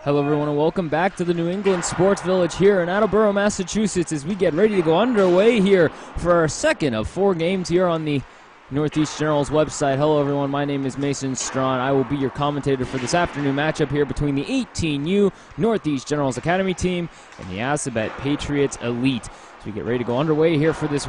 Hello everyone and welcome back to the New England Sports Village here in Attleboro, Massachusetts as we get ready to go underway here for our second of 4 games here on the Northeast Generals website. Hello everyone, my name is Mason Strawn. I will be your commentator for this afternoon matchup here between the 18U Northeast Generals Academy team and the Assabet Patriots Elite. As we get ready to go underway here for this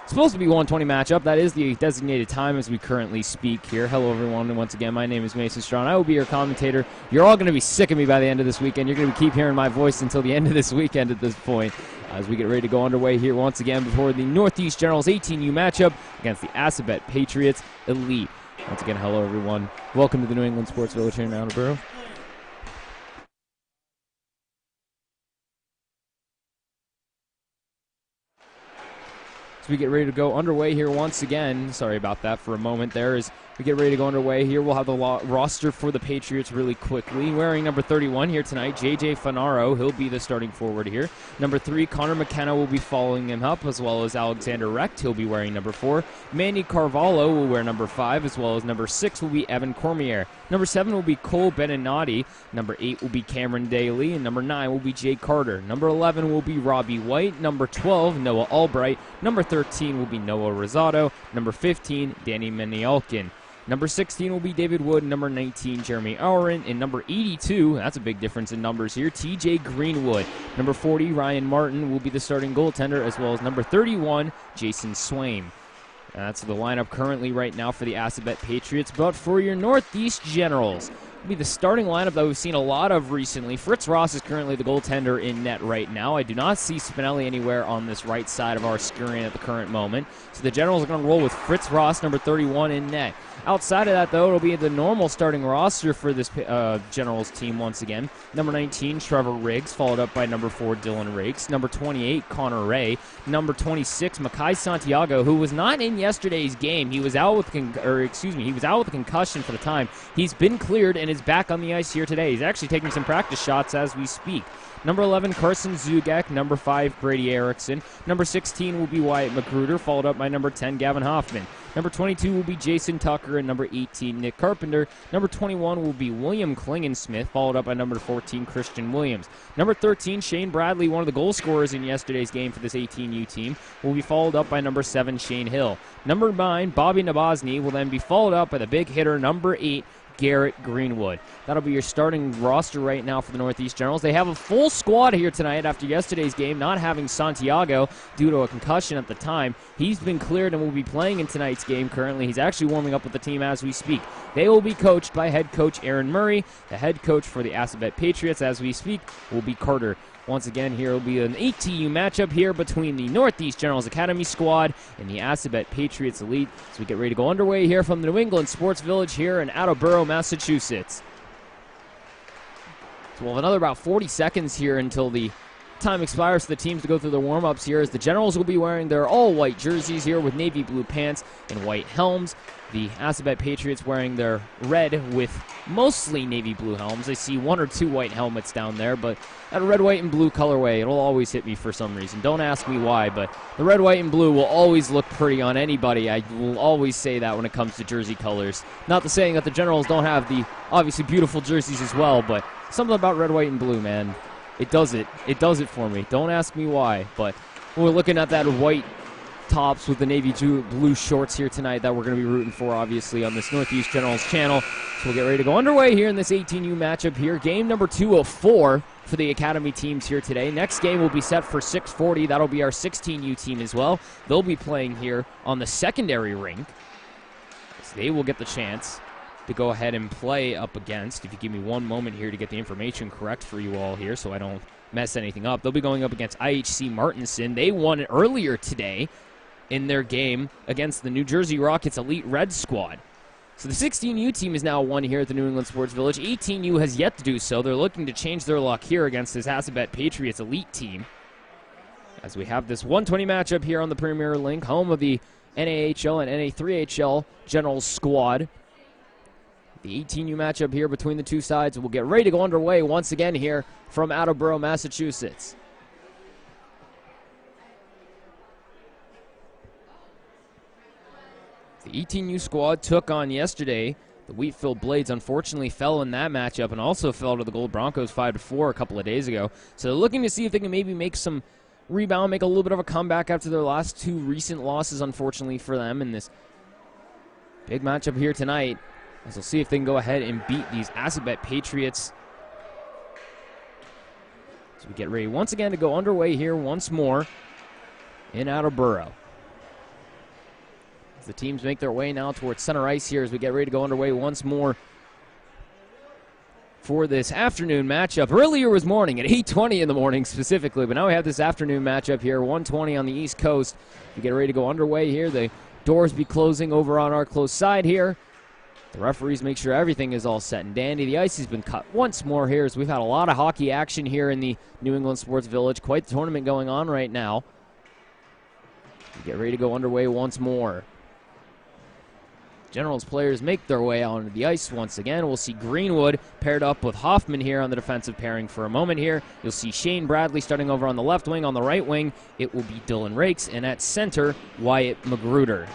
supposed to be 1:20 matchup. That is the designated time as we currently speak here. Hello, everyone, and once again, my name is Mason Strawn. I will be your commentator. You're all going to be sick of me by the end of this weekend. You're going to keep hearing my voice until the end of this weekend at this point as we get ready to go underway here once again before the Northeast Generals 18U matchup against the Assabet Patriots Elite. Once again, hello, everyone. Welcome to the New England Sports Village here in Attleboro. As we get ready to go underway here once again, sorry about that for a moment there, as we get ready to go underway here, we'll have the roster for the Patriots really quickly. Wearing number 31 here tonight, J.J. Fanaro, he'll be the starting forward here. Number 3, Connor McKenna will be following him up, as well as Alexander Recht, he'll be wearing number 4. Manny Carvalho will wear number 5, as well as number 6 will be Evan Cormier. Number 7 will be Cole Beninati. Number 8 will be Cameron Daly, and number 9 will be Jay Carter. Number 11 will be Robbie White. Number 12, Noah Albright. Number 13 will be Noah Rosado. Number 15, Danny Menialkin. Number 16 will be David Wood. Number 19, Jeremy Auren. And number 82, that's a big difference in numbers here, TJ Greenwood. Number 40, Ryan Martin will be the starting goaltender, as well as number 31, Jason Swain. That's the lineup currently right now for the Assabet Patriots. But for your Northeast Generals, will be the starting lineup that we've seen a lot of recently. Fritz Ross is currently the goaltender in net right now. I do not see Spinelli anywhere on this right side of our screen at the current moment. So the Generals are going to roll with Fritz Ross, number 31, in net. Outside of that, though, it'll be the normal starting roster for this Generals team once again. Number 19, Trevor Riggs, followed up by number 4, Dylan Riggs. Number 28, Connor Ray. Number 26, Makai Santiago, who was not in yesterday's game. He was out with he was out with a concussion for the time. He's been cleared and is back on the ice here today. He's actually taking some practice shots as we speak. Number 11, Carson Zugek. Number 5, Brady Erickson. Number 16 will be Wyatt Magruder, followed up by number 10, Gavin Hoffman. Number 22 will be Jason Tucker, and number 18, Nick Carpenter. Number 21 will be William Klingensmith, followed up by number 14, Christian Williams. Number 13, Shane Bradley, one of the goal scorers in yesterday's game for this 18U team, will be followed up by number 7, Shane Hill. Number 9, Bobby Nabozny, will then be followed up by the big hitter, number 8, Garrett Greenwood. That'll be your starting roster right now for the Northeast Generals. They have a full squad here tonight after yesterday's game, not having Santiago due to a concussion at the time. He's been cleared and will be playing in tonight's game currently. He's actually warming up with the team as we speak. They will be coached by head coach Aaron Murray. The head coach for the Assabet Patriots as we speak will be Carter. Once again, here will be an 18U matchup here between the Northeast Generals Academy squad and the Assabet Patriots Elite. So we get ready to go underway here from the New England Sports Village here in Attleboro, Massachusetts. So we'll have another about 40 seconds here until the time expires for the teams to go through their warm-ups here, as the Generals will be wearing their all-white jerseys here with navy blue pants and white helms. The Assabet Patriots wearing their red with mostly navy blue helms. I see 1 or 2 white helmets down there, but that red, white, and blue colorway, it'll always hit me for some reason. Don't ask me why, but the red, white, and blue will always look pretty on anybody. I will always say that when it comes to jersey colors. Not the saying that the Generals don't have the obviously beautiful jerseys as well, but something about red, white, and blue, man. It does it. It does it for me. Don't ask me why, but we're looking at that white tops with the navy blue shorts here tonight that we're going to be rooting for, obviously, on this Northeast Generals channel. So we'll get ready to go underway here in this 18U matchup here. Game number 2 of 4 for the Academy teams here today. Next game will be set for 6:40. That'll be our 16U team as well. They'll be playing here on the secondary rink. So they will get the chance to go ahead and play up against, if you give me one moment here to get the information correct for you all here so I don't mess anything up. They'll be going up against IHC Martinson. They won it earlier today in their game against the New Jersey Rockets Elite Red squad. So the 16U team is now won here at the New England Sports Village. 18U has yet to do so. They're looking to change their luck here against this Assabet Patriots Elite team, as we have this 1:20 matchup here on the Premier Link, home of the NAHL and NA3HL Generals squad. The 18U matchup here between the two sides will get ready to go underway once again here from Attleboro, Massachusetts. The 18U squad took on yesterday The Wheatfield Blades unfortunately fell in that matchup and also fell to the Gold Broncos 5-4 a couple of days ago. So they're looking to see if they can maybe make some rebound, make a little bit of a comeback after their last 2 recent losses, unfortunately for them, in this big matchup here tonight. As we'll see if they can go ahead and beat these Assabet Patriots. So we get ready once again to go underway here once more in Attleboro. As the teams make their way now towards center ice here as we get ready to go underway once more for this afternoon matchup. Earlier was morning at 8:20 in the morning specifically, but now we have this afternoon matchup here, 1:20 on the East Coast. We get ready to go underway here. The doors be closing over on our close side here. The referees make sure everything is all set and dandy. The ice has been cut once more here as we've had a lot of hockey action here in the New England Sports Village. Quite the tournament going on right now. We get ready to go underway once more. Generals players make their way onto the ice once again. We'll see Greenwood paired up with Hoffman here on the defensive pairing for a moment here. You'll see Shane Bradley starting over on the left wing. On the right wing, it will be Dylan Rakes. And at center, Wyatt Magruder.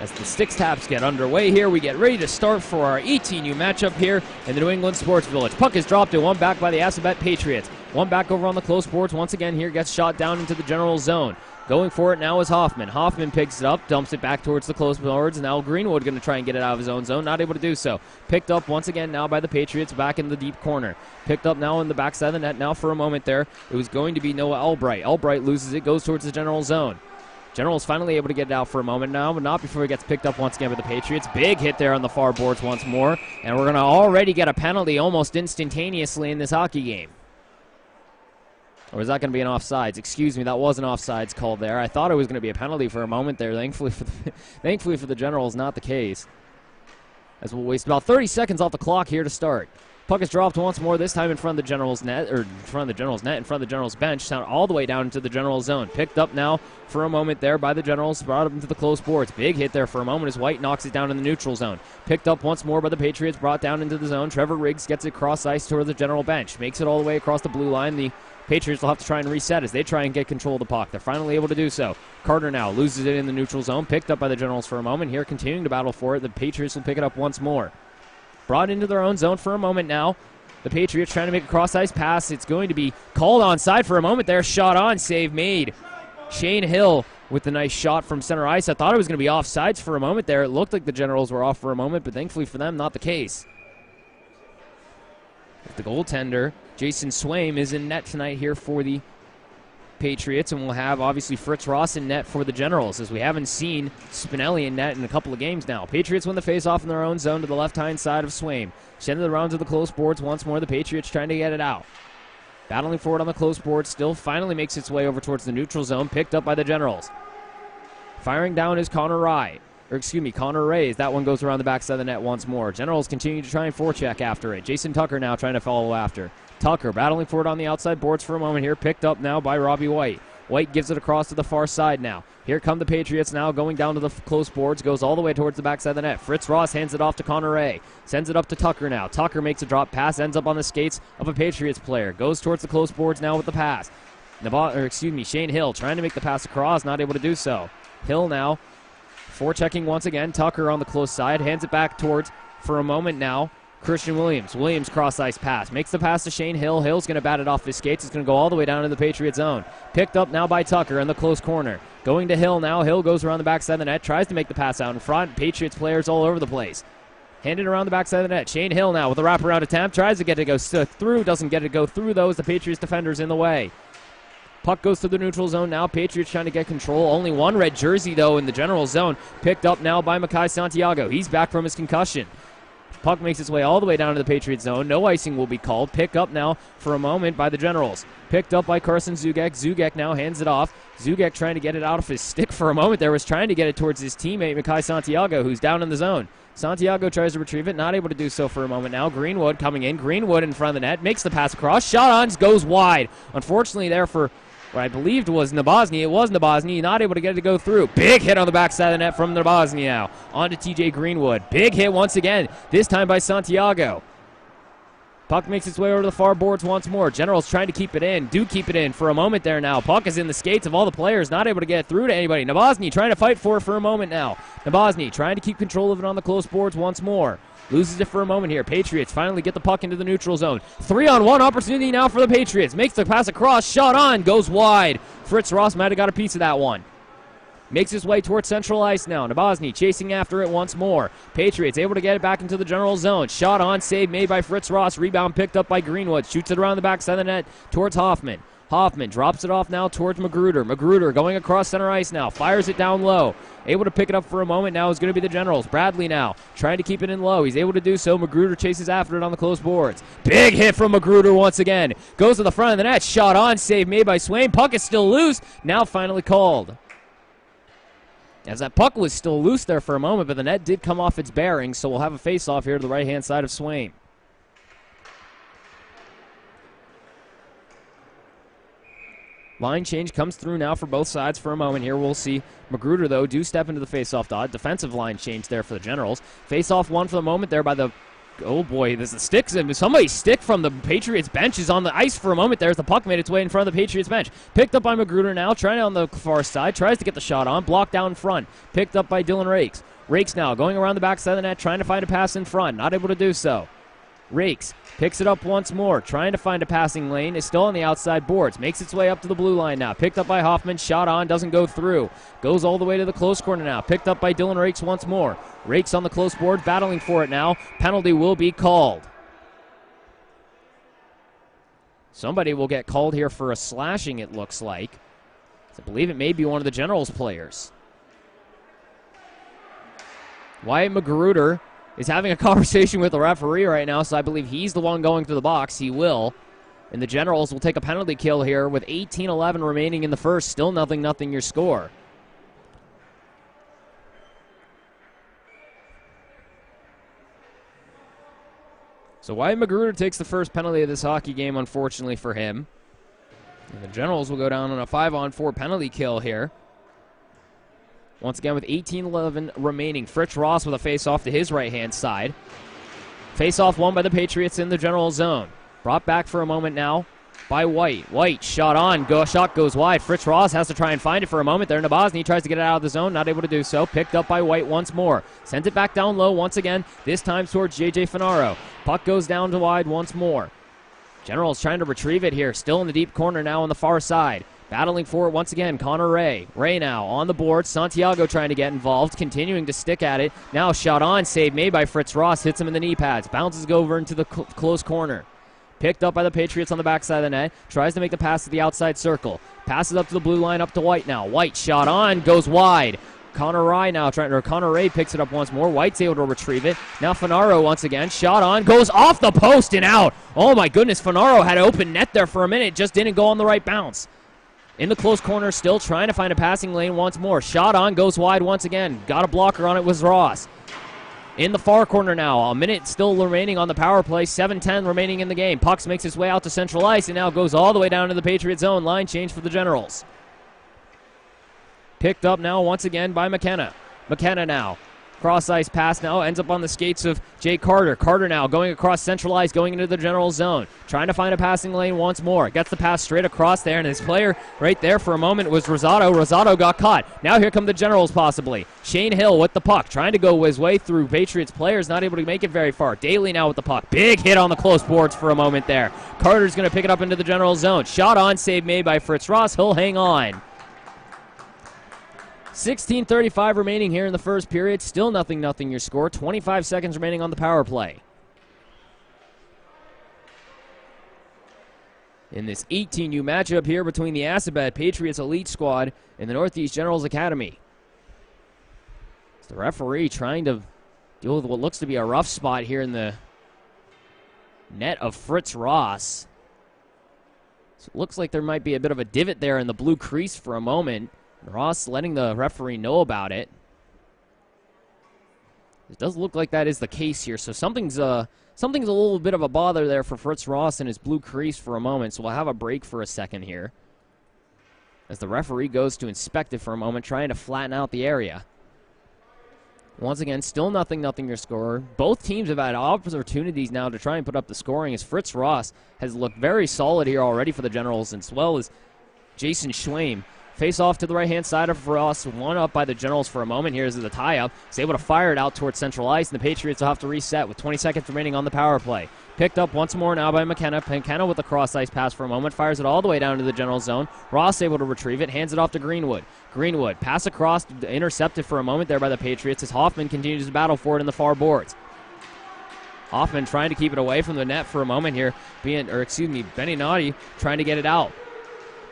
As the Sticks Taps get underway here, we get ready to start for our 18U matchup here in the New England Sports Village. Puck is dropped and one back by the Assabet Patriots. One back over on the close boards. Once again here, gets shot down into the general zone. Going for it now is Hoffman. Hoffman picks it up, dumps it back towards the close boards. Now Greenwood going to try and get it out of his own zone. Not able to do so. Picked up once again now by the Patriots back in the deep corner. Picked up now in the backside of the net. Now for a moment there, it was going to be Noah Albright. Albright loses it, goes towards the general zone. General's finally able to get it out for a moment now, but not before he gets picked up once again by the Patriots. Big hit there on the far boards once more. And we're going to already get a penalty almost instantaneously in this hockey game. Or is that going to be an offsides? Excuse me, that was an offsides call there. I thought it was going to be a penalty for a moment there. Thankfully for the Generals, not the case. As we'll waste about 30 seconds off the clock here to start. Puck is dropped once more, this time in front of the Generals net, in front of the Generals bench, all the way down into the General zone. Picked up now for a moment there by the Generals, brought up into the close boards. Big hit there for a moment as White knocks it down in the neutral zone. Picked up once more by the Patriots, brought down into the zone. Trevor Riggs gets it cross ice toward the General bench. Makes it all the way across the blue line. The Patriots will have to try and reset as they try and get control of the puck. They're finally able to do so. Carter now loses it in the neutral zone. Picked up by the Generals for a moment. Here continuing to battle for it. The Patriots will pick it up once more. Brought into their own zone for a moment now. The Patriots trying to make a cross-ice pass. It's going to be called onside for a moment there. Shot on, save made. Shane Hill with the nice shot from center ice. I thought it was going to be offsides for a moment there. It looked like the Generals were off for a moment, but thankfully for them, not the case. The goaltender, Jason Swaim, is in net tonight here for the Patriots, and we'll have obviously Fritz Ross in net for the Generals, as we haven't seen Spinelli in net in a couple of games now. Patriots win the face-off in their own zone to the left-hand side of Swaim. Send it around to the close boards once more. The Patriots trying to get it out. Battling for it on the close boards, still finally makes its way over towards the neutral zone, picked up by the Generals. Firing down is Connor Ray. As that one goes around the backside of the net once more. Generals continue to try and forecheck after it. Jason Tucker now trying to follow after. Tucker battling for it on the outside boards for a moment here. Picked up now by Robbie White. White gives it across to the far side now. Here come the Patriots now going down to the close boards. Goes all the way towards the backside of the net. Fritz Ross hands it off to Connor Ray. Sends it up to Tucker now. Tucker makes a drop pass. Ends up on the skates of a Patriots player. Goes towards the close boards now with the pass. Shane Hill trying to make the pass across. Not able to do so. Hill now forechecking once again. Tucker on the close side. Hands it back towards, for a moment now, Christian Williams. Williams cross-ice pass. Makes the pass to Shane Hill. Hill's going to bat it off his skates. It's going to go all the way down to the Patriot zone. Picked up now by Tucker in the close corner. Going to Hill now. Hill goes around the backside of the net. Tries to make the pass out in front. Patriots players all over the place. Handed around the backside of the net. Shane Hill now with a wraparound attempt. Tries to get it to go through. Doesn't get it to go through those. The Patriots defenders in the way. Puck goes to the neutral zone now. Patriots trying to get control. Only one red jersey, though, in the general zone. Picked up now by Makai Santiago. He's back from his concussion. Puck makes its way all the way down to the Patriot zone. No icing will be called. Pick up now for a moment by the Generals. Picked up by Carson Zugek. Zugek now hands it off. Zugek trying to get it out of his stick for a moment there. Was trying to get it towards his teammate, Makai Santiago, who's down in the zone. Santiago tries to retrieve it. Not able to do so for a moment now. Greenwood coming in. Greenwood in front of the net. Makes the pass across. Shot on. Goes wide. Unfortunately there for what I believed was Nabozny. It was Nabozny. Not able to get it to go through. Big hit on the backside of the net from Nabozny now. On to TJ Greenwood. Big hit once again. This time by Santiago. Puck makes its way over to the far boards once more. Generals trying to keep it in. Do keep it in for a moment there now. Puck is in the skates of all the players, not able to get through to anybody. Nabozny trying to fight for it for a moment now. Nabozny trying to keep control of it on the close boards once more. Loses it for a moment here. Patriots finally get the puck into the neutral zone. 3-on-1 opportunity now for the Patriots. Makes the pass across. Shot on. Goes wide. Fritz Ross might have got a piece of that one. Makes his way towards central ice now. Nabozny chasing after it once more. Patriots able to get it back into the general zone. Shot on. Save made by Fritz Ross. Rebound picked up by Greenwood. Shoots it around the backside of the net towards Hoffman. Hoffman drops it off now towards Magruder. Magruder going across center ice now. Fires it down low. Able to pick it up for a moment now is going to be the Generals. Bradley now trying to keep it in low. He's able to do so. Magruder chases after it on the close boards. Big hit from Magruder once again. Goes to the front of the net. Shot on. Save made by Swain. Puck is still loose. Now finally called. As that puck was still loose there for a moment, but the net did come off its bearings, so we'll have a face-off here to the right-hand side of Swain. Line change comes through now for both sides for a moment here. We'll see Magruder, though, do step into the face-off dot. Defensive line change there for the Generals. Face-off one for the moment there by the... Oh, boy, there's a stick. Somebody's stick from the Patriots bench is on the ice for a moment there as the puck made its way in front of the Patriots bench. Picked up by Magruder now, trying on the far side. Tries to get the shot on. Blocked down front. Picked up by Dylan Rakes. Rakes now going around the backside of the net, trying to find a pass in front. Not able to do so. Rakes picks it up once more, trying to find a passing lane, is still on the outside boards, makes its way up to the blue line now, picked up by Hoffman, shot on, doesn't go through, goes all the way to the close corner now, picked up by Dylan Rakes once more, Rakes on the close board, battling for it now, penalty will be called. Somebody will get called here for a slashing, it looks like. I believe it may be one of the Generals players. Wyatt Magruder is having a conversation with the referee right now, so I believe he's the one going to the box. He will. And the Generals will take a penalty kill here with 18-11 remaining in the first. Still 0-0 your score. So Wyatt Magruder takes the first penalty of this hockey game, unfortunately for him. And the Generals will go down on a 5-on-4 penalty kill here. Once again with 18-11 remaining. Fritz Ross with a face-off to his right-hand side. Face-off won by the Patriots in the general zone. Brought back for a moment now by White. White shot on. Shot goes wide. Fritz Ross has to try and find it for a moment there. Nabozny tries to get it out of the zone. Not able to do so. Picked up by White once more. Sent it back down low once again. This time towards J.J. Finaro. Puck goes down to wide once more. Generals trying to retrieve it here. Still in the deep corner now on the far side. Battling for it once again, Connor Ray. Ray now on the board. Santiago trying to get involved, continuing to stick at it. Now shot on, save made by Fritz Ross. Hits him in the knee pads. Bounces over into the close corner. Picked up by the Patriots on the backside of the net. Tries to make the pass to the outside circle. Passes up to the blue line, up to White now. White shot on, goes wide. Connor Ray picks it up once more. White's able to retrieve it. Now Finaro once again. Shot on, goes off the post and out. Oh my goodness, Finaro had an open net there for a minute. Just didn't go on the right bounce. In the close corner, still trying to find a passing lane once more. Shot on, goes wide once again. Got a blocker on it, was Ross. In the far corner now, a minute still remaining on the power play. 7:10 remaining in the game. Pucks makes its way out to central ice and now goes all the way down to the Patriot zone. Line change for the Generals. Picked up now once again by McKenna. McKenna now. Cross-ice pass now, ends up on the skates of Jay Carter. Carter now going across central ice, going into the general zone. Trying to find a passing lane once more. Gets the pass straight across there, and his player right there for a moment was Rosado. Rosado got caught. Now here come the Generals possibly. Shane Hill with the puck, trying to go his way through Patriots players, not able to make it very far. Daly now with the puck. Big hit on the close boards for a moment there. Carter's going to pick it up into the general zone. Shot on, save made by Fritz Ross. He'll hang on. 16:35 remaining here in the first period. Still 0-0 your score. 25 seconds remaining on the power play. In this 18U matchup here between the Assabet Patriots Elite Squad and the Northeast Generals Academy. It's the referee trying to deal with what looks to be a rough spot here in the net of Fritz Ross. So it looks like there might be a bit of a divot there in the blue crease for a moment. Ross letting the referee know about it. It does look like that is the case here, so something's a little bit of a bother there for Fritz Ross and his blue crease for a moment, so we'll have a break for a second here as the referee goes to inspect it for a moment, trying to flatten out the area. Once again, still nothing your score. Both teams have had opportunities now to try and put up the scoring, as Fritz Ross has looked very solid here already for the Generals, as well as Jason Schwame. Face off to the right-hand side of Ross, one up by the Generals for a moment. Here's the tie-up. He's able to fire it out towards central ice, and the Patriots will have to reset with 20 seconds remaining on the power play. Picked up once more now by McKenna. McKenna with a cross-ice pass for a moment, fires it all the way down to the General zone. Ross able to retrieve it, hands it off to Greenwood. Greenwood, pass across, intercepted for a moment there by the Patriots as Hoffman continues to battle for it in the far boards. Hoffman trying to keep it away from the net for a moment here, Beninati trying to get it out.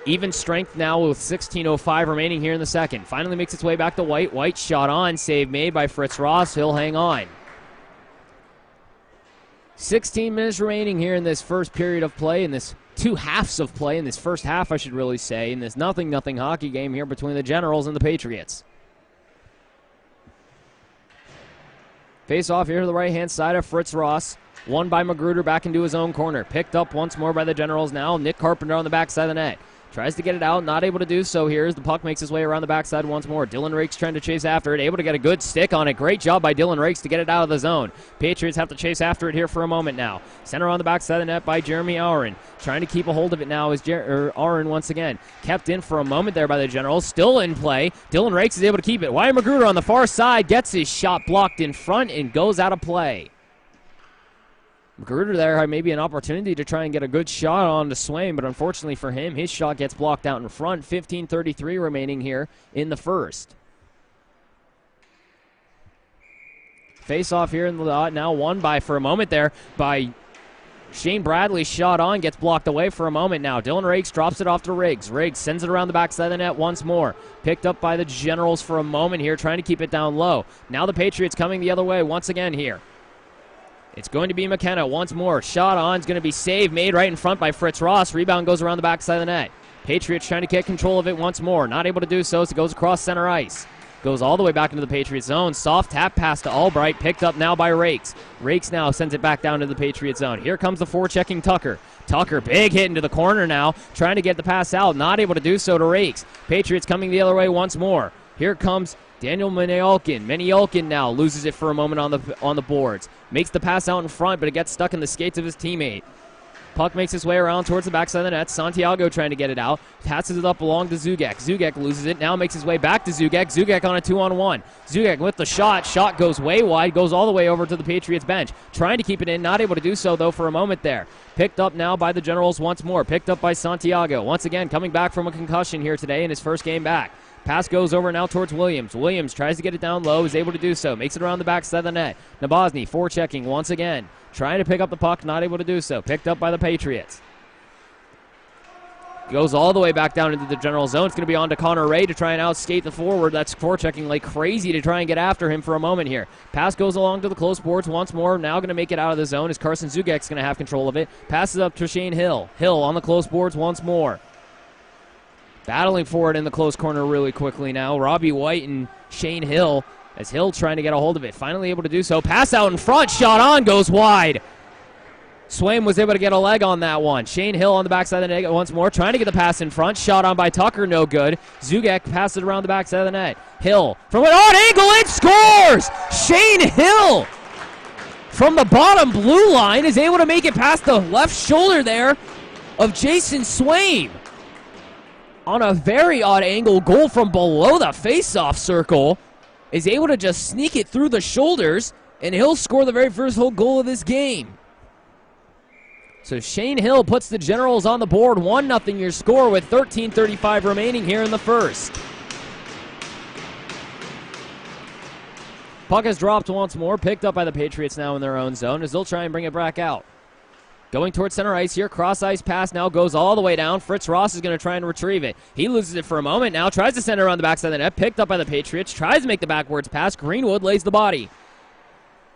Even strength now with 16:05 remaining here in the second. Finally makes its way back to White. White shot on, save made by Fritz Ross. He'll hang on. 16 minutes remaining here in this first period of play, in this two halves of play, in this first half, I should really say, in this nothing hockey game here between the Generals and the Patriots. Face off here to the right-hand side of Fritz Ross. Won by Magruder back into his own corner. Picked up once more by the Generals now. Nick Carpenter on the backside of the net. Tries to get it out, not able to do so here as the puck makes its way around the backside once more. Dylan Rakes trying to chase after it, able to get a good stick on it. Great job by Dylan Rakes to get it out of the zone. Patriots have to chase after it here for a moment now. Center on the backside of the net by Jeremy Aaron. Trying to keep a hold of it now is Aaron once again. Kept in for a moment there by the Generals. Still in play. Dylan Rakes is able to keep it. Wyatt Magruder on the far side gets his shot blocked in front and goes out of play. Magruder there had maybe an opportunity to try and get a good shot on to Swain, but unfortunately for him, his shot gets blocked out in front. 15:33 remaining here in the first. Face off here in the dot, now won by, for a moment there, by Shane Bradley. Shot on, gets blocked away for a moment now. Dylan Rakes drops it off to Riggs. Riggs sends it around the backside of the net once more. Picked up by the Generals for a moment here, trying to keep it down low. Now the Patriots coming the other way once again here. It's going to be McKenna once more. Shot on. It's going to be saved, made right in front by Fritz Ross. Rebound goes around the backside of the net. Patriots trying to get control of it once more. Not able to do so, so it goes across center ice. Goes all the way back into the Patriots zone. Soft tap pass to Albright. Picked up now by Rakes. Rakes now sends it back down to the Patriots zone. Here comes the forechecking Tucker. Tucker, big hit into the corner now. Trying to get the pass out. Not able to do so to Rakes. Patriots coming the other way once more. Here comes Daniel Maniolkin. Maniolkin now loses it for a moment on the boards. Makes the pass out in front, but it gets stuck in the skates of his teammate. Puck makes its way around towards the backside of the net. Santiago trying to get it out. Passes it up along to Zugek. Zugek loses it. Now makes his way back to Zugek. Zugek on a 2-on-1. Zugek with the shot. Shot goes way wide. Goes all the way over to the Patriots bench. Trying to keep it in. Not able to do so, though, for a moment there. Picked up now by the Generals once more. Picked up by Santiago. Once again, coming back from a concussion here today in his first game back. Pass goes over now towards Williams. Williams tries to get it down low, is able to do so. Makes it around the backside of the net. Nabozny forechecking once again. Trying to pick up the puck, not able to do so. Picked up by the Patriots. Goes all the way back down into the General zone. It's going to be on to Connor Ray to try and outskate the forward. That's forechecking like crazy to try and get after him for a moment here. Pass goes along to the close boards once more. Now going to make it out of the zone as Carson Zugek's going to have control of it. Passes up to Shane Hill. Hill on the close boards once more. Battling for it in the close corner really quickly now. Robbie White and Shane Hill, as Hill trying to get a hold of it. Finally able to do so. Pass out in front. Shot on. Goes wide. Swain was able to get a leg on that one. Shane Hill on the backside of the net once more. Trying to get the pass in front. Shot on by Tucker. No good. Zugek passes it around the backside of the net. Hill from an odd angle. It scores! Shane Hill from the bottom blue line is able to make it past the left shoulder there of Jason Swain. On a very odd angle, goal from below the face-off circle, is able to just sneak it through the shoulders, and he'll score the very first whole goal of this game. So Shane Hill puts the Generals on the board, 1-0 your score with 13:35 remaining here in the first. Puck has dropped once more, picked up by the Patriots now in their own zone, as they'll try and bring it back out. Going towards center ice here. Cross-ice pass now goes all the way down. Fritz Ross is going to try and retrieve it. He loses it for a moment now. Tries to send it around the backside of the net. Picked up by the Patriots. Tries to make the backwards pass. Greenwood lays the body.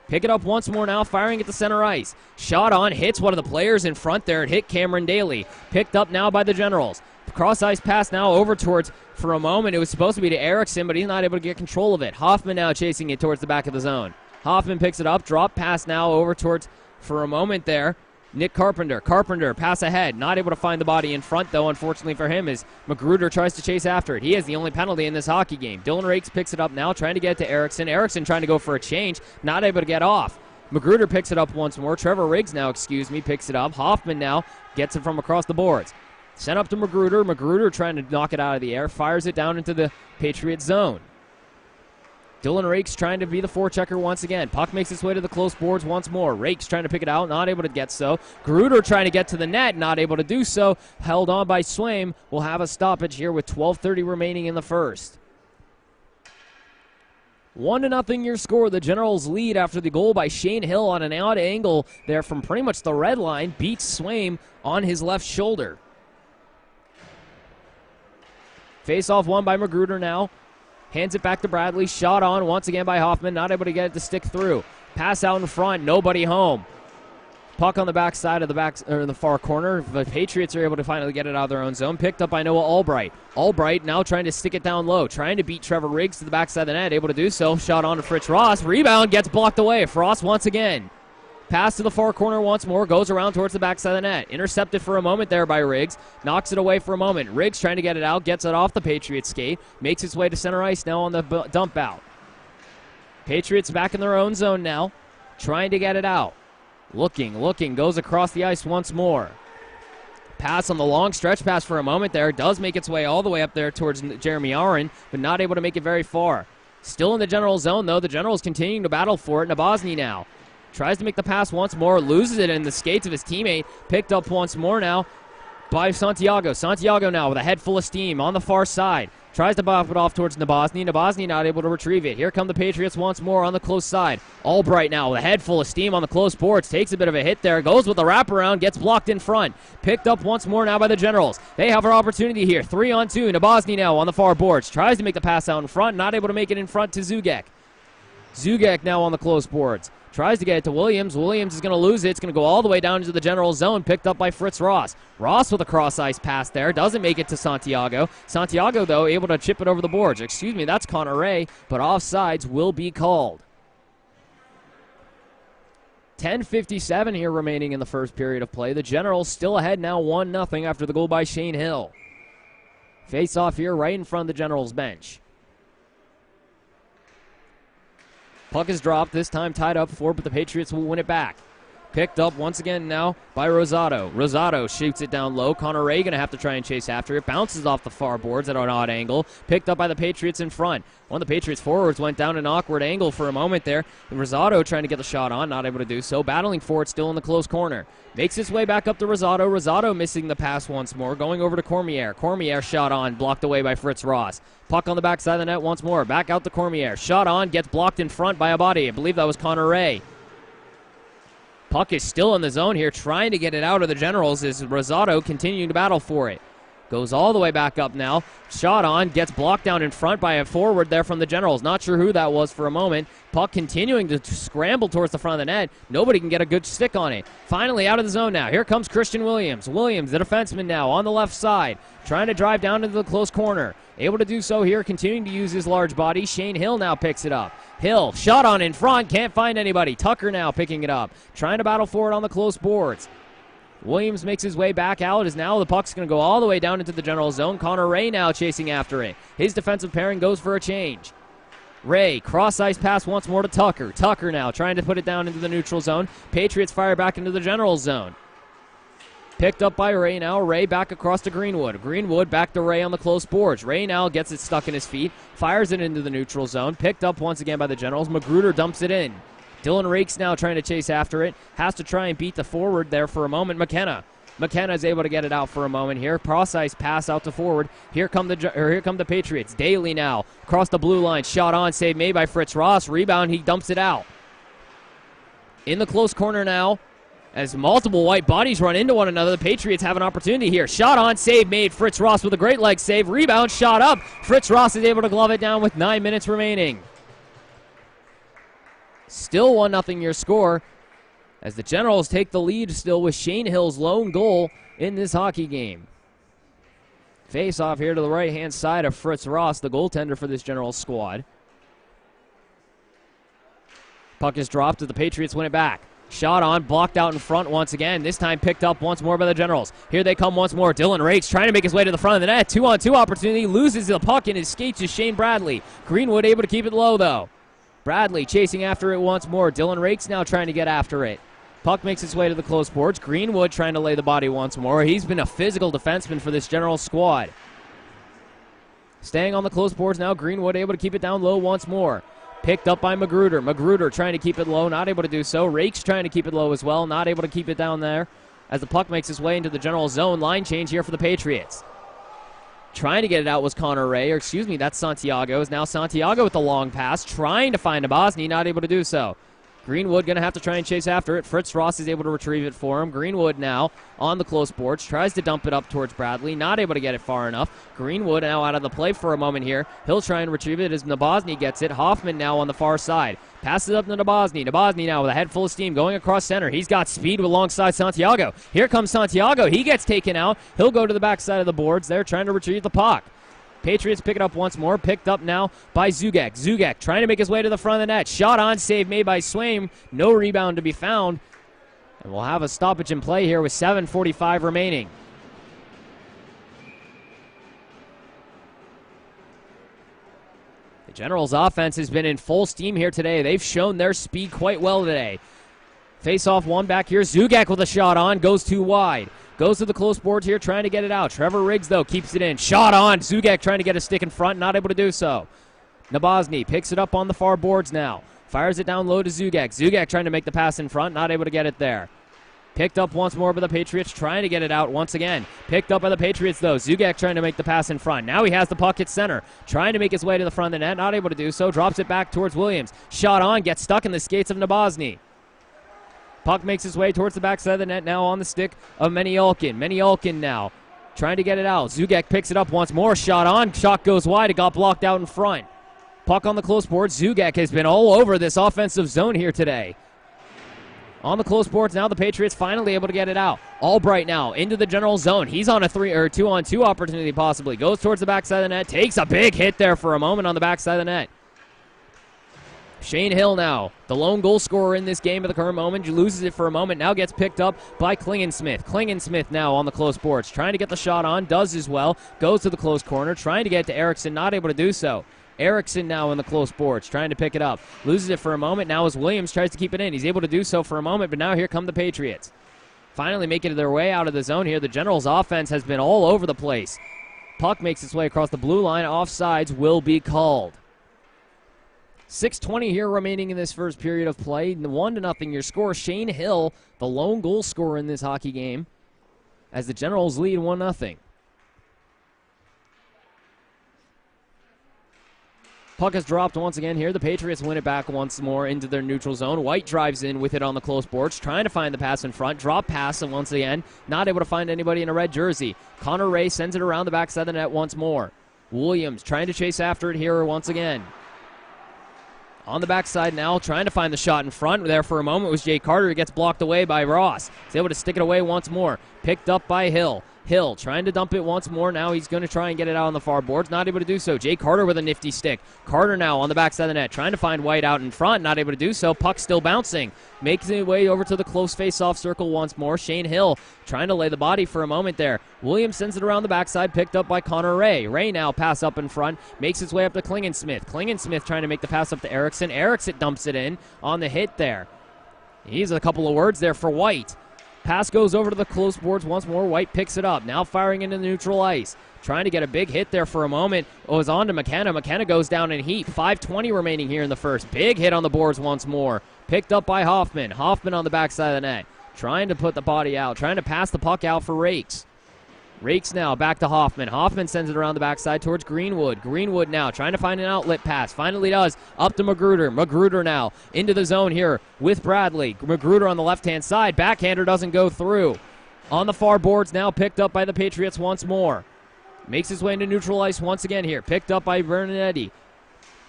Pick it up once more now. Firing at the center ice. Shot on. Hits one of the players in front there. It hit Cameron Daly. Picked up now by the Generals. Cross-ice pass now over towards, for a moment, it was supposed to be to Erickson, but he's not able to get control of it. Hoffman now chasing it towards the back of the zone. Hoffman picks it up. Drop pass now over towards, for a moment there, Nick Carpenter. Carpenter, pass ahead. Not able to find the body in front, though, unfortunately for him, as Magruder tries to chase after it. He has the only penalty in this hockey game. Dylan Rakes picks it up now, trying to get it to Erickson. Erickson trying to go for a change, not able to get off. Magruder picks it up once more. Trevor Riggs now, picks it up. Hoffman now gets it from across the boards. Sent up to Magruder. Magruder trying to knock it out of the air. Fires it down into the Patriot zone. Dylan Rakes trying to be the forechecker once again. Puck makes its way to the close boards once more. Rakes trying to pick it out, not able to get so. Gruder trying to get to the net, not able to do so. Held on by Swaim. We'll have a stoppage here with 12:30 remaining in the first. 1-0 your score. The Generals lead after the goal by Shane Hill on an odd angle there from pretty much the red line. Beats Swaim on his left shoulder. Face-off won by Magruder now. Hands it back to Bradley. Shot on once again by Hoffman. Not able to get it to stick through. Pass out in front. Nobody home. Puck on the backside of the far corner. The Patriots are able to finally get it out of their own zone. Picked up by Noah Albright. Albright now trying to stick it down low. Trying to beat Trevor Riggs to the backside of the net. Able to do so. Shot on to Fritz Ross. Rebound gets blocked away. Frost once again. Pass to the far corner once more. Goes around towards the backside of the net. Intercepted for a moment there by Riggs. Knocks it away for a moment. Riggs trying to get it out. Gets it off the Patriots skate. Makes its way to center ice now on the dump out. Patriots back in their own zone now. Trying to get it out. Looking. Goes across the ice once more. Pass on the long stretch pass for a moment there. Does make its way all the way up there towards Jeremy Aaron, but not able to make it very far. Still in the General zone, though. The Generals continuing to battle for it. Nabozny now. Tries to make the pass once more, loses it in the skates of his teammate. Picked up once more now by Santiago. Santiago now with a head full of steam on the far side. Tries to bop it off towards Nabozny. Nabozny not able to retrieve it. Here come the Patriots once more on the close side. Albright now with a head full of steam on the close boards. Takes a bit of a hit there. Goes with the wraparound. Gets blocked in front. Picked up once more now by the Generals. They have an opportunity here. 3-on-2. Nabozny now on the far boards. Tries to make the pass out in front. Not able to make it in front to Zugek. Zugek now on the close boards. Tries to get it to Williams. Williams is going to lose it. It's going to go all the way down into the General zone. Picked up by Fritz Ross. Ross with a cross-ice pass there. Doesn't make it to Santiago. Santiago, though, able to chip it over the boards. Excuse me, that's Connor Ray, but offsides will be called. 10:57 here remaining in the first period of play. The Generals still ahead now 1-0 after the goal by Shane Hill. Face-off here right in front of the Generals bench. Puck is dropped, this time tied up 4, but the Patriots will win it back. Picked up once again now by Rosado. Rosado shoots it down low. Connor Ray going to have to try and chase after it. Bounces off the far boards at an odd angle. Picked up by the Patriots in front. One of the Patriots forwards went down an awkward angle for a moment there. Rosado trying to get the shot on, not able to do so. Battling for it still in the close corner. Makes his way back up to Rosado. Rosado missing the pass once more. Going over to Cormier. Cormier shot on, blocked away by Fritz Ross. Puck on the backside of the net once more. Back out to Cormier. Shot on, gets blocked in front by a body. I believe that was Connor Ray. Puck is still in the zone here, trying to get it out of the Generals as Rosado continuing to battle for it. Goes all the way back up now. Shot on, gets blocked down in front by a forward there from the Generals. Not sure who that was for a moment. Puck continuing to scramble towards the front of the net. Nobody can get a good stick on it. Finally out of the zone now. Here comes Christian Williams. Williams, the defenseman now on the left side. Trying to drive down into the close corner. Able to do so here, continuing to use his large body. Shane Hill now picks it up. Hill, shot on in front, can't find anybody. Tucker now picking it up. Trying to battle for it on the close boards. Williams makes his way back out as now the puck's going to go all the way down into the General zone. Connor Ray now chasing after it. His defensive pairing goes for a change. Ray, cross-ice pass once more to Tucker. Tucker now trying to put it down into the neutral zone. Patriots fire back into the General zone. Picked up by Ray now. Ray back across to Greenwood. Greenwood back to Ray on the close boards. Ray now gets it stuck in his feet. Fires it into the neutral zone. Picked up once again by the Generals. Magruder dumps it in. Dylan Rakes now trying to chase after it. Has to try and beat the forward there for a moment. McKenna is able to get it out for a moment here. Cross-ice pass out to forward. Here come the Patriots. Daly now across the blue line. Shot on. Save made by Fritz Ross. Rebound. He dumps it out. In the close corner now. As multiple white bodies run into one another, the Patriots have an opportunity here. Shot on, save made. Fritz Ross with a great leg save. Rebound, shot up. Fritz Ross is able to glove it down with 9 minutes remaining. Still 1-0 your score as the Generals take the lead still with Shane Hill's lone goal in this hockey game. Face off here to the right-hand side of Fritz Ross, the goaltender for this Generals squad. Puck is dropped as the Patriots win it back. Shot on, blocked out in front once again. This time picked up once more by the Generals. Here they come once more. Dylan Rakes trying to make his way to the front of the net. 2-on-2 opportunity. Loses the puck in his skates to Shane Bradley. Greenwood able to keep it low, though. Bradley chasing after it once more. Dylan Rakes now trying to get after it. Puck makes its way to the close boards. Greenwood trying to lay the body once more. He's been a physical defenseman for this Generals squad. Staying on the close boards now. Greenwood able to keep it down low once more. Picked up by Magruder. Magruder trying to keep it low, not able to do so. Rakes trying to keep it low as well, not able to keep it down there as the puck makes its way into the General zone. Line change here for the Patriots. Trying to get it out was Connor Ray, or excuse me, that's Santiago. Is now Santiago with the long pass, trying to find Nabozny, not able to do so. Greenwood going to have to try and chase after it. Fritz Ross is able to retrieve it for him. Greenwood now on the close boards. Tries to dump it up towards Bradley. Not able to get it far enough. Greenwood now out of the play for a moment here. He'll try and retrieve it as Nabozny gets it. Hoffman now on the far side. Passes up to Nabozny. Nabozny now with a head full of steam going across center. He's got speed alongside Santiago. Here comes Santiago. He gets taken out. He'll go to the backside of the boards. They're trying to retrieve the puck. Patriots pick it up once more. Picked up now by Zugek. Zugek trying to make his way to the front of the net. Shot on, save made by Swaim. No rebound to be found. And we'll have a stoppage in play here with 7:45 remaining. The Generals' offense has been in full steam here today. They've shown their speed quite well today. Face-off one back here. Zugek with a shot on. Goes too wide. Goes to the close boards here, trying to get it out. Trevor Riggs, though, keeps it in. Shot on. Zugek trying to get a stick in front, not able to do so. Nabozny picks it up on the far boards now. Fires it down low to Zugek. Zugek trying to make the pass in front, not able to get it there. Picked up once more by the Patriots, trying to get it out once again. Picked up by the Patriots, though. Zugek trying to make the pass in front. Now he has the puck at center. Trying to make his way to the front of the net, not able to do so. Drops it back towards Williams. Shot on, gets stuck in the skates of Nabozny. Puck makes his way towards the backside of the net now on the stick of Meniolkin. Meniolkin now trying to get it out. Zugek picks it up once more. Shot on. Shot goes wide. It got blocked out in front. Puck on the close board. Zugek has been all over this offensive zone here today. On the close boards now, the Patriots finally able to get it out. Albright now into the General zone. He's on a 2-on-2 opportunity possibly. Goes towards the backside of the net. Takes a big hit there for a moment on the backside of the net. Shane Hill now, the lone goal scorer in this game at the current moment. Loses it for a moment, now gets picked up by Klingensmith. Klingensmith now on the close boards, trying to get the shot on, does as well. Goes to the close corner, trying to get to Erickson, not able to do so. Erickson now in the close boards, trying to pick it up. Loses it for a moment, now as Williams tries to keep it in. He's able to do so for a moment, but now here come the Patriots. Finally making their way out of the zone here. The Generals' offense has been all over the place. Puck makes its way across the blue line. Offsides will be called. 6:20 here remaining in this first period of play. 1-0 your score. Shane Hill, the lone goal scorer in this hockey game, as the Generals lead 1-0. Puck has dropped once again here. The Patriots win it back once more into their neutral zone. White drives in with it on the close boards, trying to find the pass in front. Drop pass, and once again, not able to find anybody in a red jersey. Connor Ray sends it around the backside of the net once more. Williams trying to chase after it here once again. On the backside now, trying to find the shot in front. There for a moment was Jay Carter. He gets blocked away by Ross. He's able to stick it away once more. Picked up by Hill. Hill trying to dump it once more. Now he's going to try and get it out on the far boards. Not able to do so. Jay Carter with a nifty stick. Carter now on the backside of the net. Trying to find White out in front. Not able to do so. Puck still bouncing. Makes his way over to the close face-off circle once more. Shane Hill trying to lay the body for a moment there. Williams sends it around the backside. Picked up by Connor Ray. Ray now pass up in front. Makes his way up to Klingensmith. Klingensmith trying to make the pass up to Erickson. Erickson dumps it in on the hit there. He's a couple of words there for White. Pass goes over to the close boards once more. White picks it up. Now firing into the neutral ice. Trying to get a big hit there for a moment. It was on to McKenna. McKenna goes down in heat. 5:20 remaining here in the first. Big hit on the boards once more. Picked up by Hoffman. Hoffman on the backside of the net. Trying to put the body out. Trying to pass the puck out for Rakes. Rakes now back to Hoffman. Hoffman sends it around the backside towards Greenwood. Greenwood now trying to find an outlet pass. Finally does. Up to Magruder. Magruder now into the zone here with Bradley. Magruder on the left-hand side. Backhander doesn't go through. On the far boards now, picked up by the Patriots once more. Makes his way into neutral ice once again here. Picked up by Bernanetti.